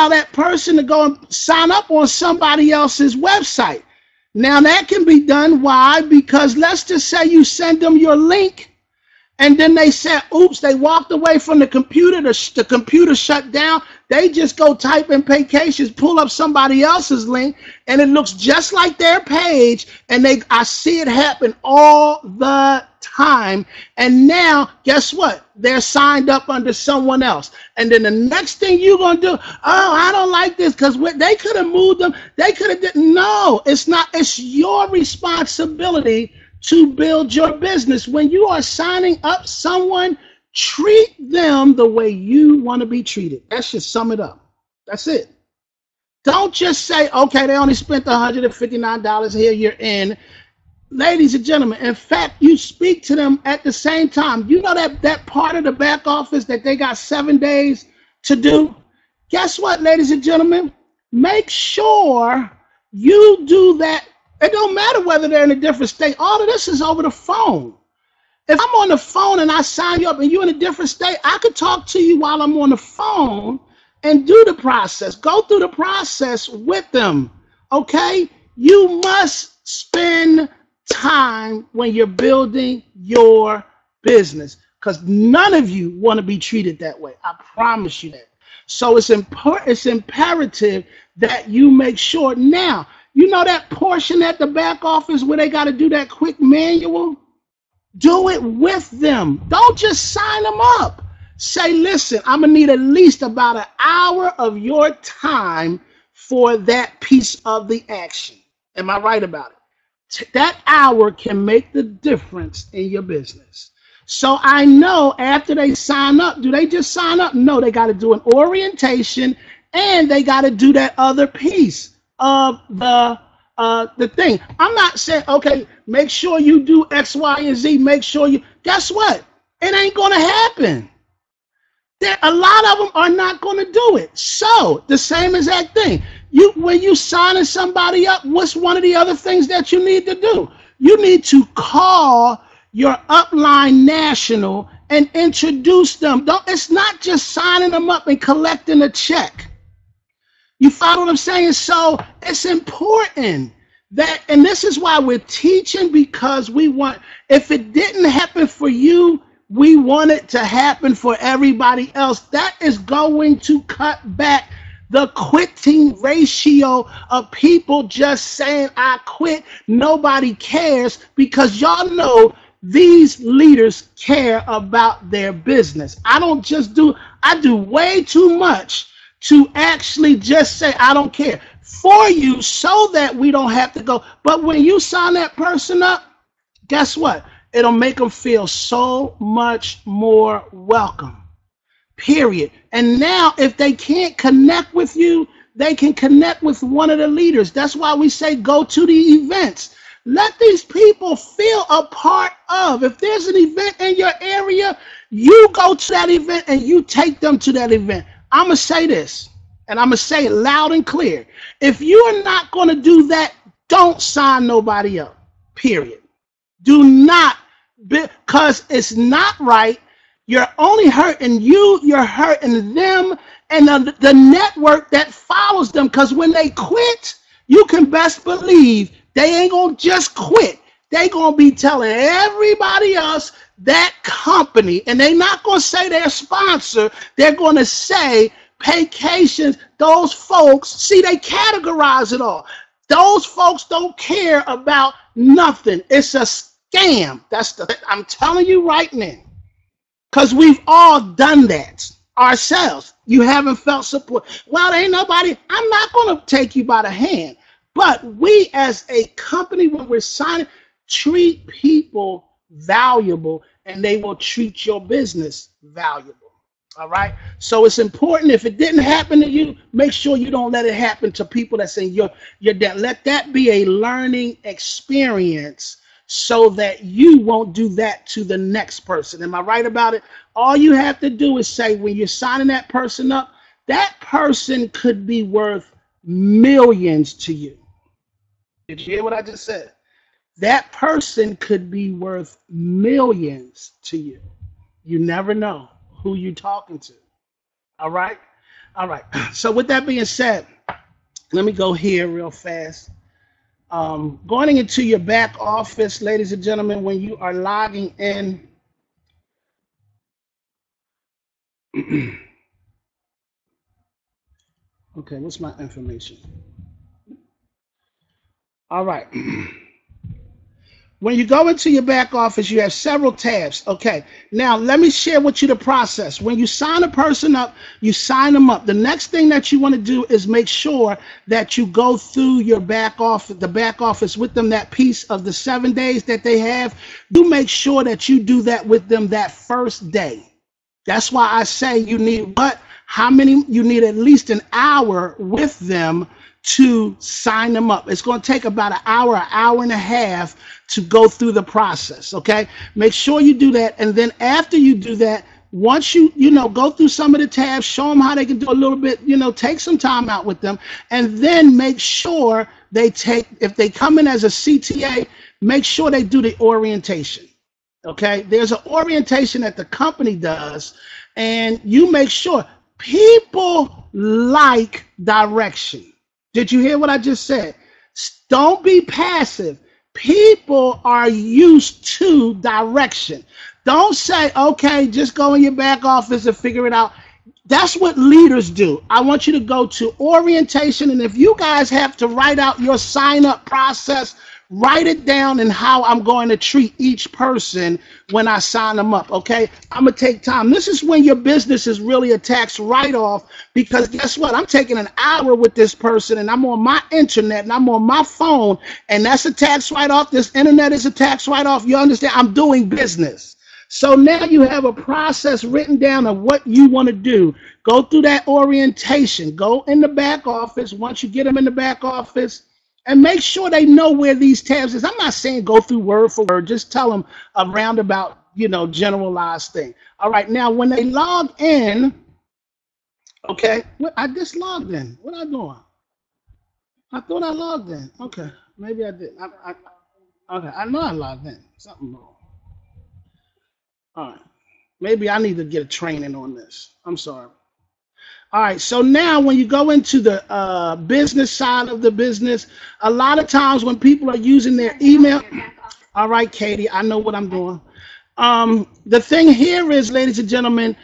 that person to go and sign up on somebody else's website. Now that can be done. Why? Because let's just say you send them your link and then they said, oops, they walked away from the computer, the computer shut down. They just go type in vacations, pull up somebody else's link, and it looks just like their page, and I see it happen all the time. And now, guess what? They're signed up under someone else. And then the next thing you're going to do, oh, I don't like this because they could have moved them. They could have did. No, it's not. It's your responsibility to build your business. When you are signing up someone, treat them the way you want to be treated. That should sum it up. That's it. Don't just say, okay, they only spent $159 here, you're in. Ladies and gentlemen, in fact, you speak to them at the same time. You know that part of the back office that they got 7 days to do? Guess what, ladies and gentlemen? Make sure you do that. It don't matter whether they're in a different state. All of this is over the phone. If I'm on the phone and I sign you up and you're in a different state, I could talk to you while I'm on the phone and do the process. Go through the process with them, okay? You must spend time when you're building your business because none of you want to be treated that way. I promise you that. So it's imperative that you make sure. Now, you know that portion at the back office where they got to do that quick manual? Do it with them. Don't just sign them up. Say, listen, I'm going to need at least about an hour of your time for that piece of the action. Am I right about it? That hour can make the difference in your business. So I know after they sign up, do they just sign up? No, they got to do an orientation and they got to do that other piece of the thing. I'm not saying, okay, make sure you do X, Y, and Z. Make sure you, guess what? It ain't going to happen. A lot of them are not going to do it. So the same exact thing. When you signing somebody up, what's one of the other things that you need to do? You need to call your upline national and introduce them. It's not just signing them up and collecting a check. You follow what I'm saying? So it's important that, and this is why we're teaching, because we want, if it didn't happen for you, we want it to happen for everybody else. That is going to cut back the quitting ratio of people just saying, I quit. Nobody cares, because y'all know these leaders care about their business. I do way too much to actually just say, I don't care for you so that we don't have to go. But when you sign that person up, guess what? It'll make them feel so much more welcome, period. And now if they can't connect with you, they can connect with one of the leaders. That's why we say go to the events. Let these people feel a part of. If there's an event in your area, you go to that event and you take them to that event. I'm going to say this, and I'm going to say it loud and clear. If you are not going to do that, don't sign nobody up, period. Do not, because it's not right. You're only hurting you, you're hurting them, and the network that follows them. Because when they quit, you can best believe they ain't going to just quit. They going to be telling everybody else that company, and they're not going to say their sponsor, they're going to say Paycations. Those folks, see, they categorize it all. Those folks don't care about nothing. It's a scam. I'm telling you right now, because we've all done that ourselves. You haven't felt support. Well, ain't nobody, I'm not going to take you by the hand. But we as a company, when we're signing, treat people valuable, and they will treat your business valuable. All right. So it's important, if it didn't happen to you, make sure you don't let it happen to people that's in your debt. Let that be a learning experience so that you won't do that to the next person. Am I right about it? All you have to do is say, when you're signing that person up, that person could be worth millions to you. Did you hear what I just said? That person could be worth millions to you. You never know who you're talking to. All right? All right. So with that being said, let me go here real fast. Going into your back office, ladies and gentlemen, when you are logging in, okay, what's my information? All right. When you go into your back office, you have several tabs. Okay, now let me share with you the process. When you sign a person up, you sign them up. The next thing that you want to do is make sure that you go through your back office, the back office with them, that piece of the 7 days that they have. You make sure that you do that with them that first day. That's why I say you need what? How many? You need at least an hour with them to sign them up. It's going to take about an hour and a half to go through the process. Okay, make sure you do that, and then after you do that, once you go through some of the tabs, show them how they can do a little bit, take some time out with them, and then make sure if they come in as a CTA, make sure they do the orientation. Okay, there's an orientation that the company does, and you make sure. People like direction. Did you hear what I just said? Don't be passive. People are used to direction. Don't say, okay, just go in your back office and figure it out. That's what leaders do. I want you to go to orientation, and if you guys have to write out your sign-up process, write it down and how I'm going to treat each person when I sign them up, okay? I'm going to take time. This is when your business is really a tax write-off, because guess what? I'm taking an hour with this person, and I'm on my internet, and I'm on my phone, and that's a tax write-off. This internet is a tax write-off. You understand? I'm doing business. So now you have a process written down of what you want to do. Go through that orientation. Go in the back office. Once you get them in the back office, and make sure they know where these tabs is. I'm not saying go through word for word. Just tell them a roundabout, generalized thing. All right. Now, when they log in, okay, I just logged in. What am I doing? I thought I logged in. Okay, maybe I did. Okay, I know I logged in. Something wrong. All right. Maybe I need to get a training on this. I'm sorry. All right, so now when you go into the business side of the business, a lot of times when people are using their email, all right, Katie, I know what I'm doing. The thing here is, ladies and gentlemen,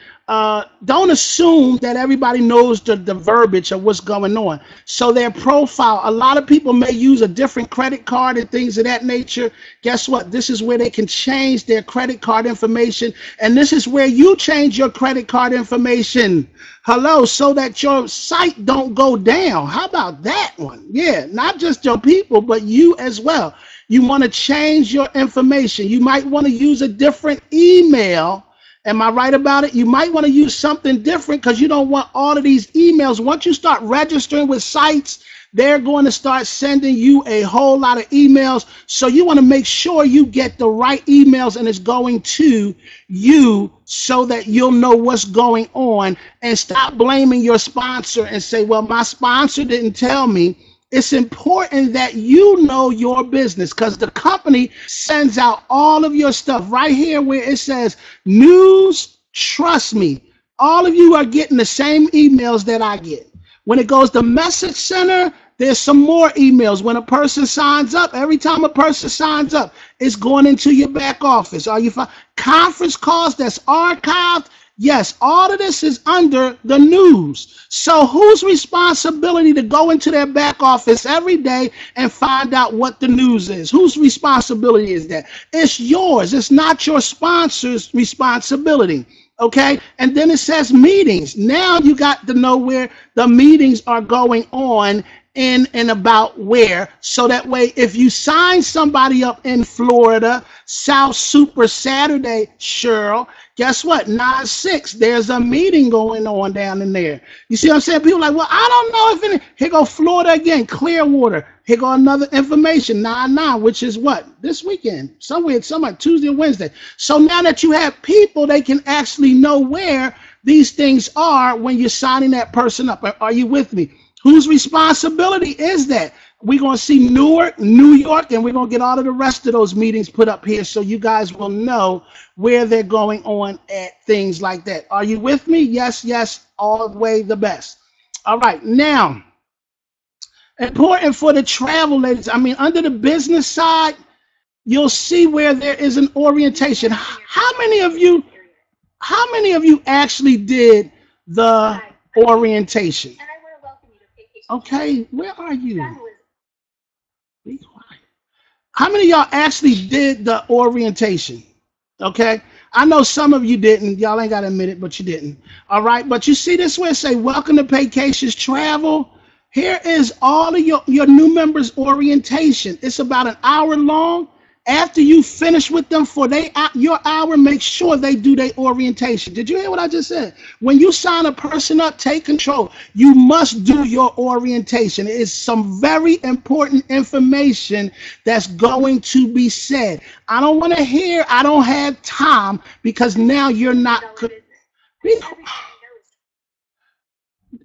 don't assume that everybody knows the verbiage of what's going on. So their profile, a lot of people may use a different credit card and things of that nature. Guess what? This is where they can change their credit card information. And this is where you change your credit card information. Hello, so that your site don't go down. How about that one? Yeah, not just your people, but you as well. You want to change your information. You might want to use a different email. Am I right about it? You might want to use something different because you don't want all of these emails. Once you start registering with sites, they're going to start sending you a whole lot of emails. So you want to make sure you get the right emails and it's going to you so that you'll know what's going on, and stop blaming your sponsor and say, well, my sponsor didn't tell me. It's important that you know your business, because the company sends out all of your stuff right here where it says news. Trust me, all of you are getting the same emails that I get. When it goes to message center, there's some more emails. When a person signs up, every time a person signs up, it's going into your back office. Are you fine? Conference calls that's archived? Yes, all of this is under the news. So whose responsibility to go into their back office every day and find out what the news is? Whose responsibility is that? It's yours. It's not your sponsor's responsibility. Okay, and then it says meetings. Now you got to know where the meetings are going on in and about where, so that way if you sign somebody up in Florida, South Super Saturday, Cheryl, guess what? 9-6, there's a meeting going on down in there. You see what I'm saying? People are like, well, I don't know if any. Here go Florida again, Clearwater. Here go another information, 9-9, which is what? This weekend, somewhere Tuesday or Wednesday. So now that you have people, they can actually know where these things are when you're signing that person up. Are you with me? Whose responsibility is that? We're going to see Newark, New York, and we're going to get all of the rest of those meetings put up here so you guys will know where they're going on at things like that. Are you with me? Yes, yes, all the way the best. All right, now, important for the travel, ladies. I mean, under the business side, you'll see where there is an orientation. How many of you actually did the orientation? Okay, where are you? Be quiet. How many of y'all actually did the orientation? Okay, I know some of you didn't. Y'all ain't got to admit it, but you didn't. All right, but you see this where it say, welcome to Vacations Travel. Here is all of your new members' orientation. It's about an hour long. After you finish with them for your hour, make sure they do their orientation. Did you hear what I just said? When you sign a person up, take control. You must do your orientation. It is some very important information that's going to be said. I don't want to hear, I don't have time, because now you're not.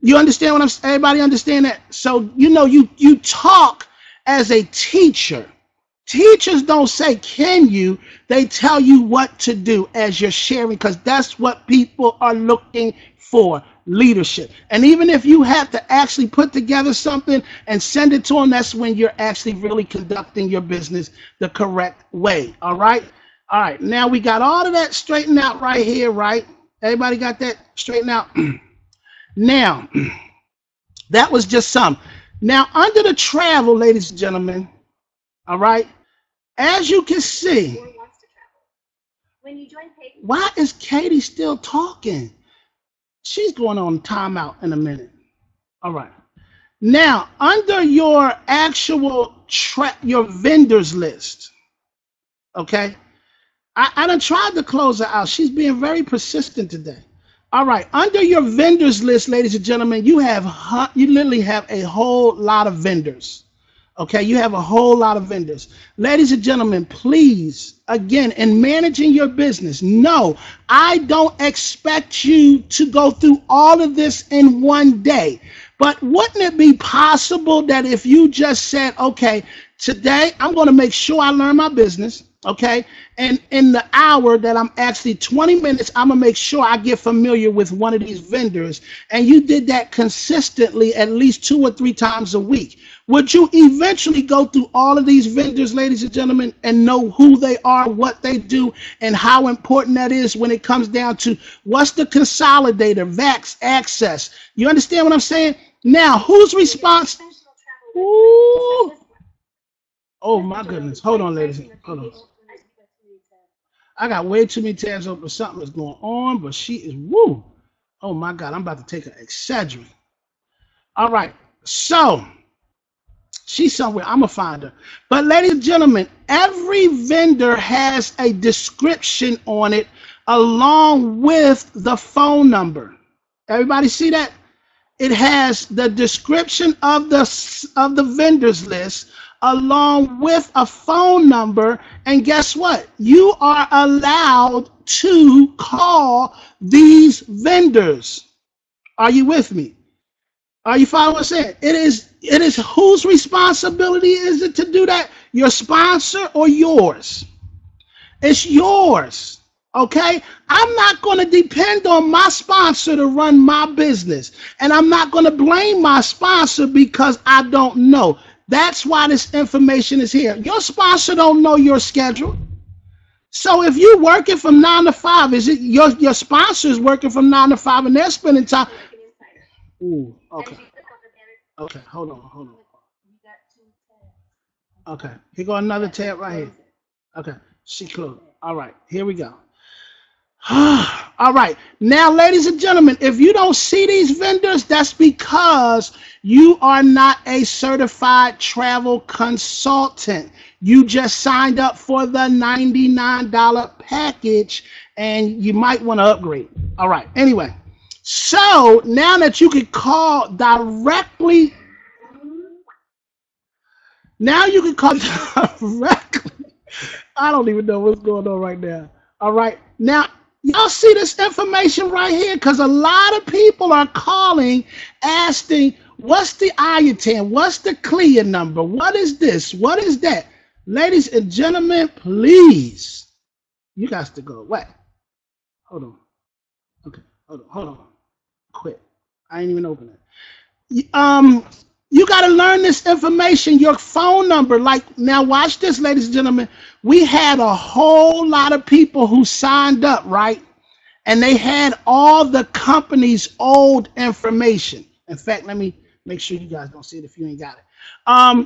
You understand what I'm saying? Everybody understand that? So, you talk as a teacher. Teachers don't say, can you? They tell you what to do as you're sharing, because that's what people are looking for, leadership. And even if you have to actually put together something and send it to them, that's when you're actually really conducting your business the correct way. All right? All right. Now we got all of that straightened out right here, right? Everybody got that straightened out? Now, that was just some. Now, under the travel, ladies and gentlemen, all right, as you can see, why is Katie still talking? She's going on timeout in a minute. All right. Now, under your actual your vendors list, okay, I done tried to close her out. She's being very persistent today. All right, under your vendors list, ladies and gentlemen, you literally have a whole lot of vendors. Okay, you have a whole lot of vendors. Ladies and gentlemen, please, again, in managing your business, no, I don't expect you to go through all of this in one day. But wouldn't it be possible that if you just said, okay, today I'm going to make sure I learn my business, okay, and in the hour that I'm actually 20 minutes, I'm going to make sure I get familiar with one of these vendors, and you did that consistently at least 2 or 3 times a week. Would you eventually go through all of these vendors, ladies and gentlemen, and know who they are, what they do, and how important that is when it comes down to what's the consolidator, VAX, access? You understand what I'm saying? Now, who's responsible? Ooh. Oh, my goodness. Hold on, ladies. Hold on. I got way too many tabs open. Something is going on, but she is, woo. Oh, my God. I'm about to take an Excedrin. All right. So, she's somewhere. I'm going to find her. But, ladies and gentlemen, every vendor has a description on it along with the phone number. Everybody see that? It has the description of the vendors list along with a phone number. And guess what? You are allowed to call these vendors. Are you with me? Are you following what I'm saying? It is whose responsibility is it to do that? Your sponsor or yours? It's yours. Okay, I'm not going to depend on my sponsor to run my business, and I'm not going to blame my sponsor because I don't know. That's why this information is here. Your sponsor don't know your schedule. So if you're working from 9 to 5, is it your sponsor is working from 9 to 5 and they're spending time? Ooh, okay. Okay, hold on. Okay, here go another tab right here. Okay, she closed. All right, here we go. All right, now, ladies and gentlemen, if you don't see these vendors, that's because you are not a certified travel consultant. You just signed up for the $99 package and you might want to upgrade. All right, anyway, so now that you can call directly, now you can call directly. I don't even know what's going on right now. All right, now y'all see this information right here because a lot of people are calling, asking, what's the IATAN? What's the CLIA number? What is this? What is that? Ladies and gentlemen, please, you guys to go away. Hold on. Okay, hold on. Quit. I ain't even open it. You got to learn this information, your phone number. Like, now watch this, ladies and gentlemen. We had a whole lot of people who signed up, right? And they had all the company's old information. In fact, let me make sure you guys don't see it if you ain't got it.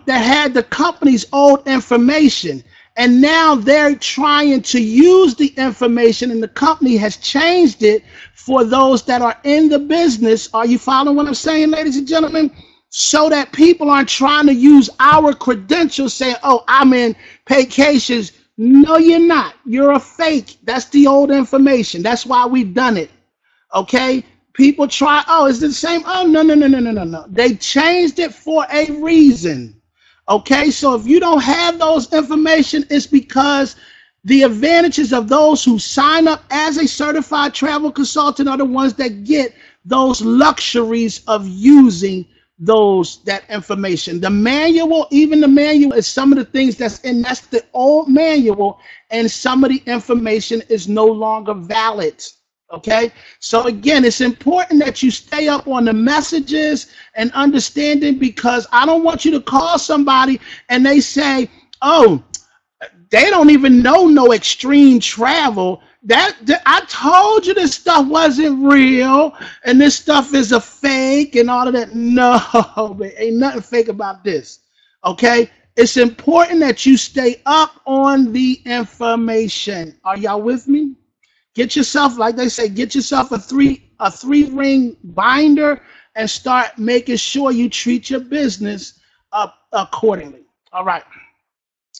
That had the company's old information. And now they're trying to use the information, and the company has changed it for those that are in the business. Are you following what I'm saying, ladies and gentlemen? So that people aren't trying to use our credentials saying, oh, I'm in vacations. No, you're not. You're a fake. That's the old information. That's why we've done it. Okay? People try, oh, is it the same? Oh, no. They changed it for a reason. Okay? So if you don't have those information, it's because the advantages of those who sign up as a certified travel consultant are the ones that get those luxuries of using that information. The manual, even the manual is some of the things that's the old manual, and some of the information is no longer valid. Okay, so again, it's important that you stay up on the messages and understanding, because I don't want you to call somebody and they say, oh, they don't even know no extreme travel. That I told you this stuff wasn't real and this stuff is a fake and all of that. No, man, ain't nothing fake about this. Okay, it's important that you stay up on the information. Are y'all with me? Get yourself, like they say, get yourself a three ring binder and start making sure you treat your business up accordingly. All right.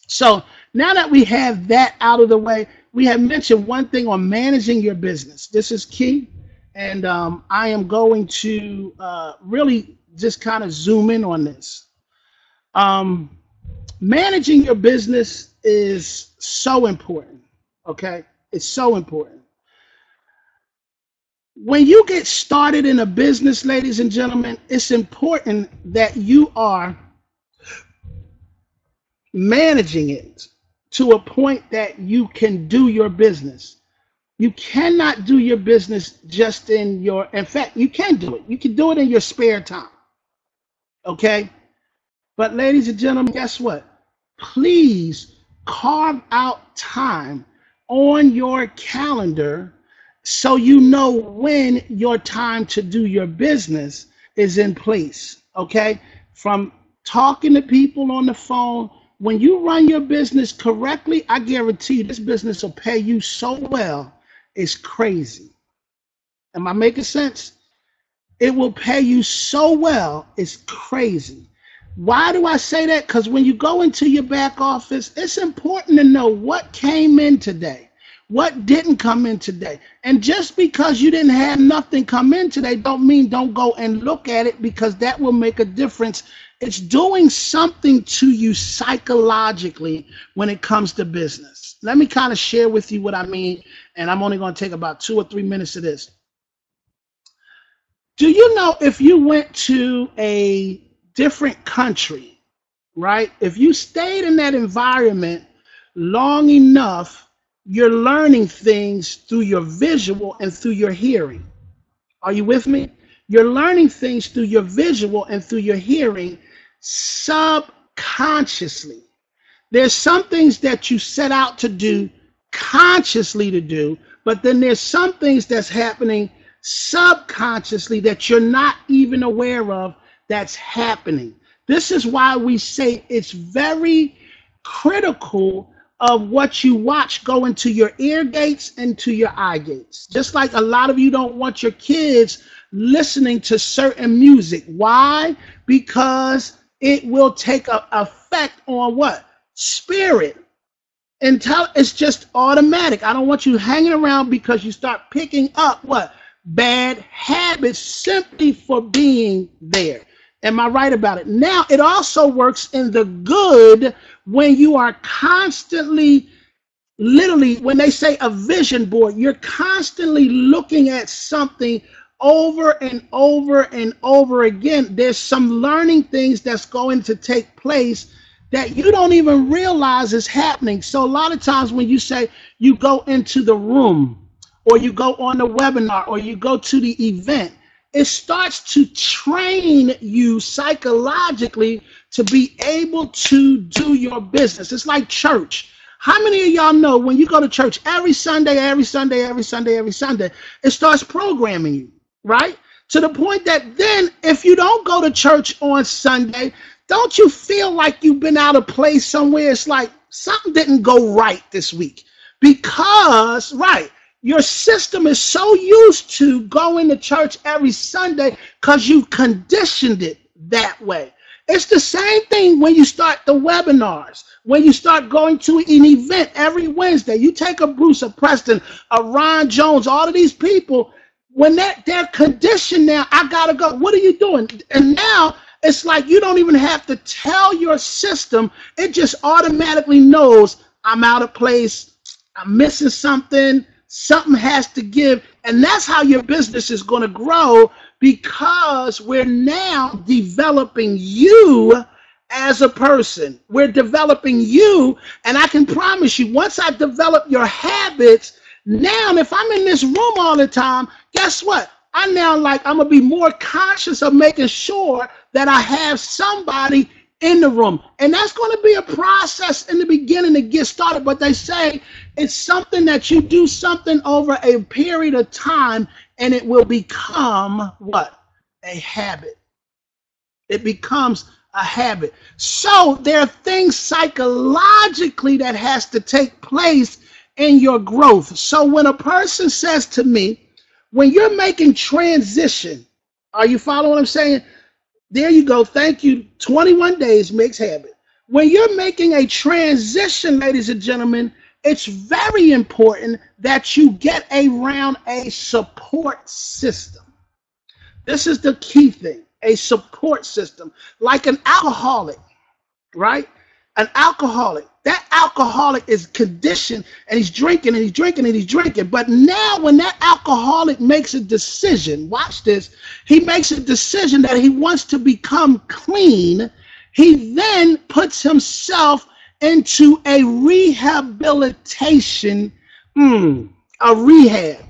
So now that we have that out of the way, we have mentioned one thing on managing your business. This is key. And I am going to really just kind of zoom in on this. Managing your business is so important. Okay? It's so important. When you get started in a business, ladies and gentlemen, it's important that you are managing it to a point that you can do your business. You cannot do your business just in fact, you can do it. You can do it in your spare time. Okay? But ladies and gentlemen, guess what? Please carve out time on your calendar so you know when your time to do your business is in place. Okay? From talking to people on the phone, when you run your business correctly, I guarantee you this business will pay you so well, it's crazy. Am I making sense? It will pay you so well, it's crazy. Why do I say that? Because when you go into your back office, it's important to know what came in today, what didn't come in today. And just because you didn't have nothing come in today, don't mean don't go and look at it, because that will make a difference. It's doing something to you psychologically when it comes to business. Let me kind of share with you what I mean, and I'm only going to take about 2 or 3 minutes of this. Do you know if you went to a different country, right? If you stayed in that environment long enough, you're learning things through your visual and through your hearing. Are you with me? You're learning things through your visual and through your hearing subconsciously. There's some things that you set out to do consciously to do, but then there's some things that's happening subconsciously that you're not even aware of that's happening. This is why we say it's very critical of what you watch go into your ear gates and to your eye gates. Just like a lot of you don't want your kids listening to certain music. Why? Because it will take an effect on what? Spirit. It's just automatic. I don't want you hanging around because you start picking up what? Bad habits simply for being there. Am I right about it? Now, it also works in the good when you are constantly, literally, when they say a vision board, you're constantly looking at something over and over and over again. There's some learning things that's going to take place that you don't even realize is happening. So a lot of times when you say you go into the room or you go on the webinar or you go to the event, it starts to train you psychologically to be able to do your business. It's like church. How many of y'all know when you go to church every Sunday, it starts programming you, right? To the point that then if you don't go to church on Sunday, don't you feel like you've been out of place somewhere? It's like something didn't go right this week because, right, your system is so used to going to church every Sunday because you conditioned it that way. It's the same thing when you start the webinars, when you start going to an event every Wednesday. You take a Bruce, a Preston, a Ron Jones, all of these people, when they're conditioned now, I got to go. What are you doing? And now it's like you don't even have to tell your system. It just automatically knows I'm out of place. I'm missing something. Something has to give. And that's how your business is going to grow because we're now developing you as a person. We're developing you. And I can promise you, once I develop your habits, now if I'm in this room all the time, guess what? I'm going to be more conscious of making sure that I have somebody in the room. And that's going to be a process in the beginning to get started. But they say it's something that you do something over a period of time and it will become what? A habit. It becomes a habit. So there are things psychologically that has to take place in your growth. So when a person says to me, when you're making transition, are you following what I'm saying? There you go. Thank you. 21 days makes habit. When you're making a transition, ladies and gentlemen, it's very important that you get around a support system. This is the key thing, a support system, like an alcoholic, right? An alcoholic. That alcoholic is conditioned and he's drinking and he's drinking and he's drinking. But now when that alcoholic makes a decision, watch this, he makes a decision that he wants to become clean. He then puts himself into a rehabilitation, a rehab.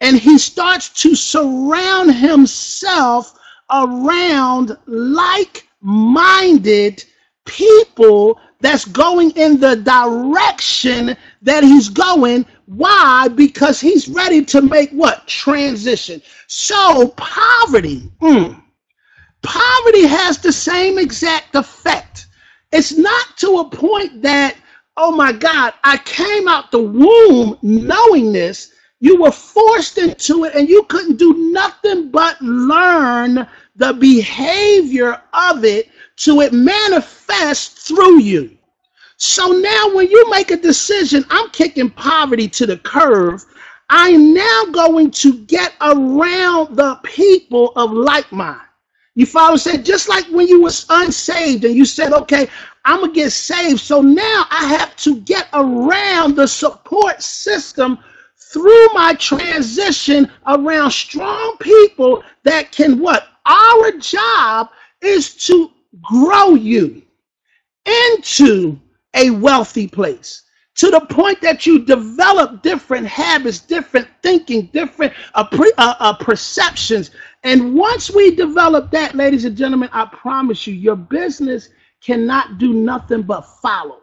And he starts to surround himself around like-minded people that's going in the direction that he's going. Why? Because he's ready to make what? Transition. So poverty, poverty has the same exact effect. It's not to a point that, oh my God, I came out the womb knowing this. You were forced into it and you couldn't do nothing but learn the behavior of it to it manifest through you. So now when you make a decision, I'm kicking poverty to the curve. I'm now going to get around the people of like mind. You follow what I'm saying? Just like when you was unsaved and you said, okay, I'm going to get saved. So now I have to get around the support system through my transition around strong people that can what? Our job is to grow you into a wealthy place, to the point that you develop different habits, different thinking, different perceptions. And once we develop that, ladies and gentlemen, I promise you, your business cannot do nothing but follow.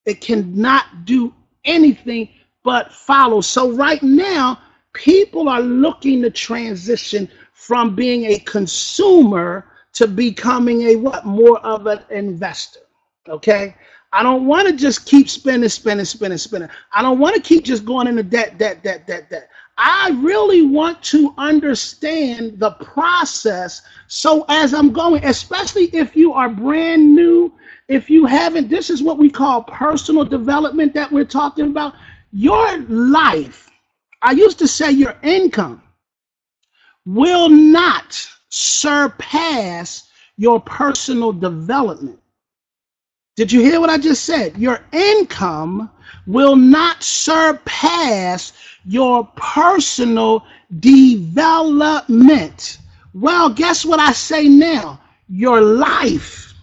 It cannot do anything but follow. So right now, people are looking to transition from being a consumer to becoming a what? More of an investor. Okay? I don't want to just keep spending. I don't want to keep just going into debt. I really want to understand the process. So as I'm going, especially if you are brand new, if you haven't, this is what we call personal development that we're talking about. Your life, I used to say your income, will not surpass your personal development. Did you hear what I just said? Your income will not surpass your personal development. Well, guess what I say now? Your life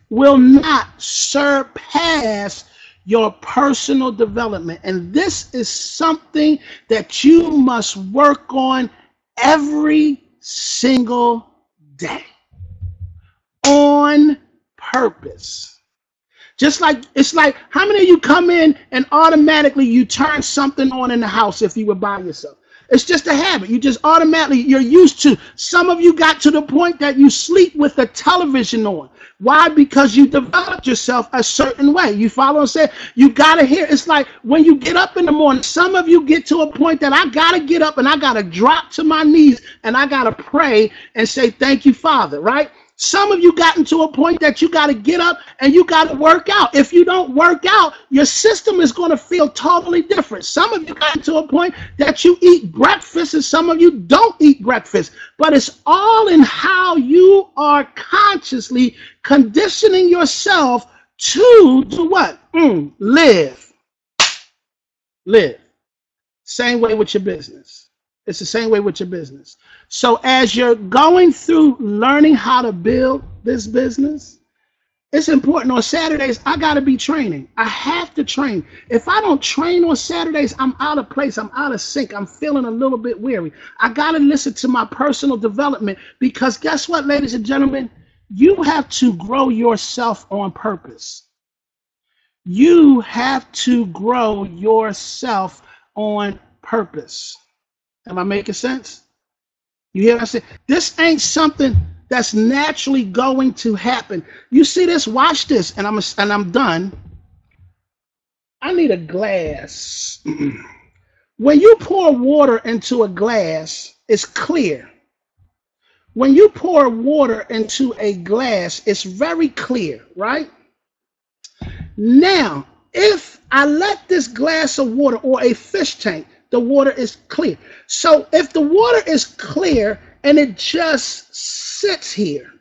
will not surpass your personal development. And this is something that you must work on every single day on purpose. Just like, it's like, how many of you come in and automatically you turn something on in the house if you were by yourself? It's just a habit. You just automatically, you're used to. Some of you got to the point that you sleep with the television on. Why? Because you developed yourself a certain way. You follow what I'm saying? You got to hear. It's like when you get up in the morning, some of you get to a point that I got to get up and I got to drop to my knees and I got to pray and say, thank you, Father, right? Some of you gotten to a point that you got to get up and you got to work out. If you don't work out, your system is going to feel totally different. Some of you gotten to a point that you eat breakfast and some of you don't eat breakfast. But it's all in how you are consciously conditioning yourself to do what? Live. Live. Same way with your business. It's the same way with your business. So as you're going through learning how to build this business, it's important. On Saturdays, I got to be training. I have to train. If I don't train on Saturdays, I'm out of place. I'm out of sync. I'm feeling a little bit weary. I got to listen to my personal development because guess what, ladies and gentlemen? You have to grow yourself on purpose. You have to grow yourself on purpose. Am I making sense? You hear what I say? This ain't something that's naturally going to happen. You see this? Watch this, and I'm done. I need a glass. When you pour water into a glass, it's clear. When you pour water into a glass, it's very clear, right? Now, if I let this glass of water or a fish tank, the water is clear. So if the water is clear and it just sits here,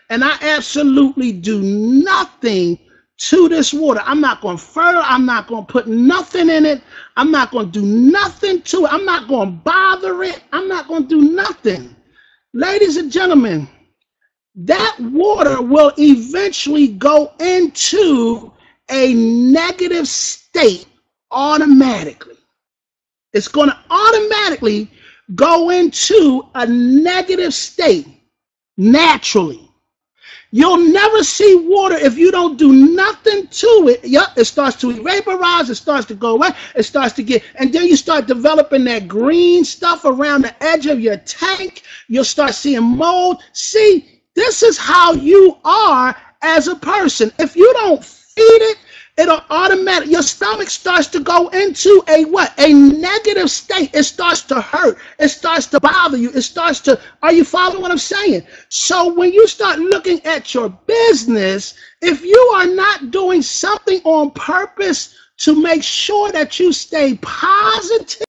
and I absolutely do nothing to this water. I'm not going to fertile. I'm not going to put nothing in it. I'm not going to do nothing to it. I'm not going to bother it. I'm not going to do nothing. Ladies and gentlemen, that water will eventually go into a negative state automatically. It's going to automatically go into a negative state naturally. You'll never see water if you don't do nothing to it. Yep, it starts to evaporize, it starts to go away, it starts to get, and then you start developing that green stuff around the edge of your tank. You'll start seeing mold. See, this is how you are as a person. If you don't feed it, it'll automatically, your stomach starts to go into a what? A negative state. It starts to hurt. It starts to bother you. It starts to, are you following what I'm saying? So when you start looking at your business, if you are not doing something on purpose to make sure that you stay positive,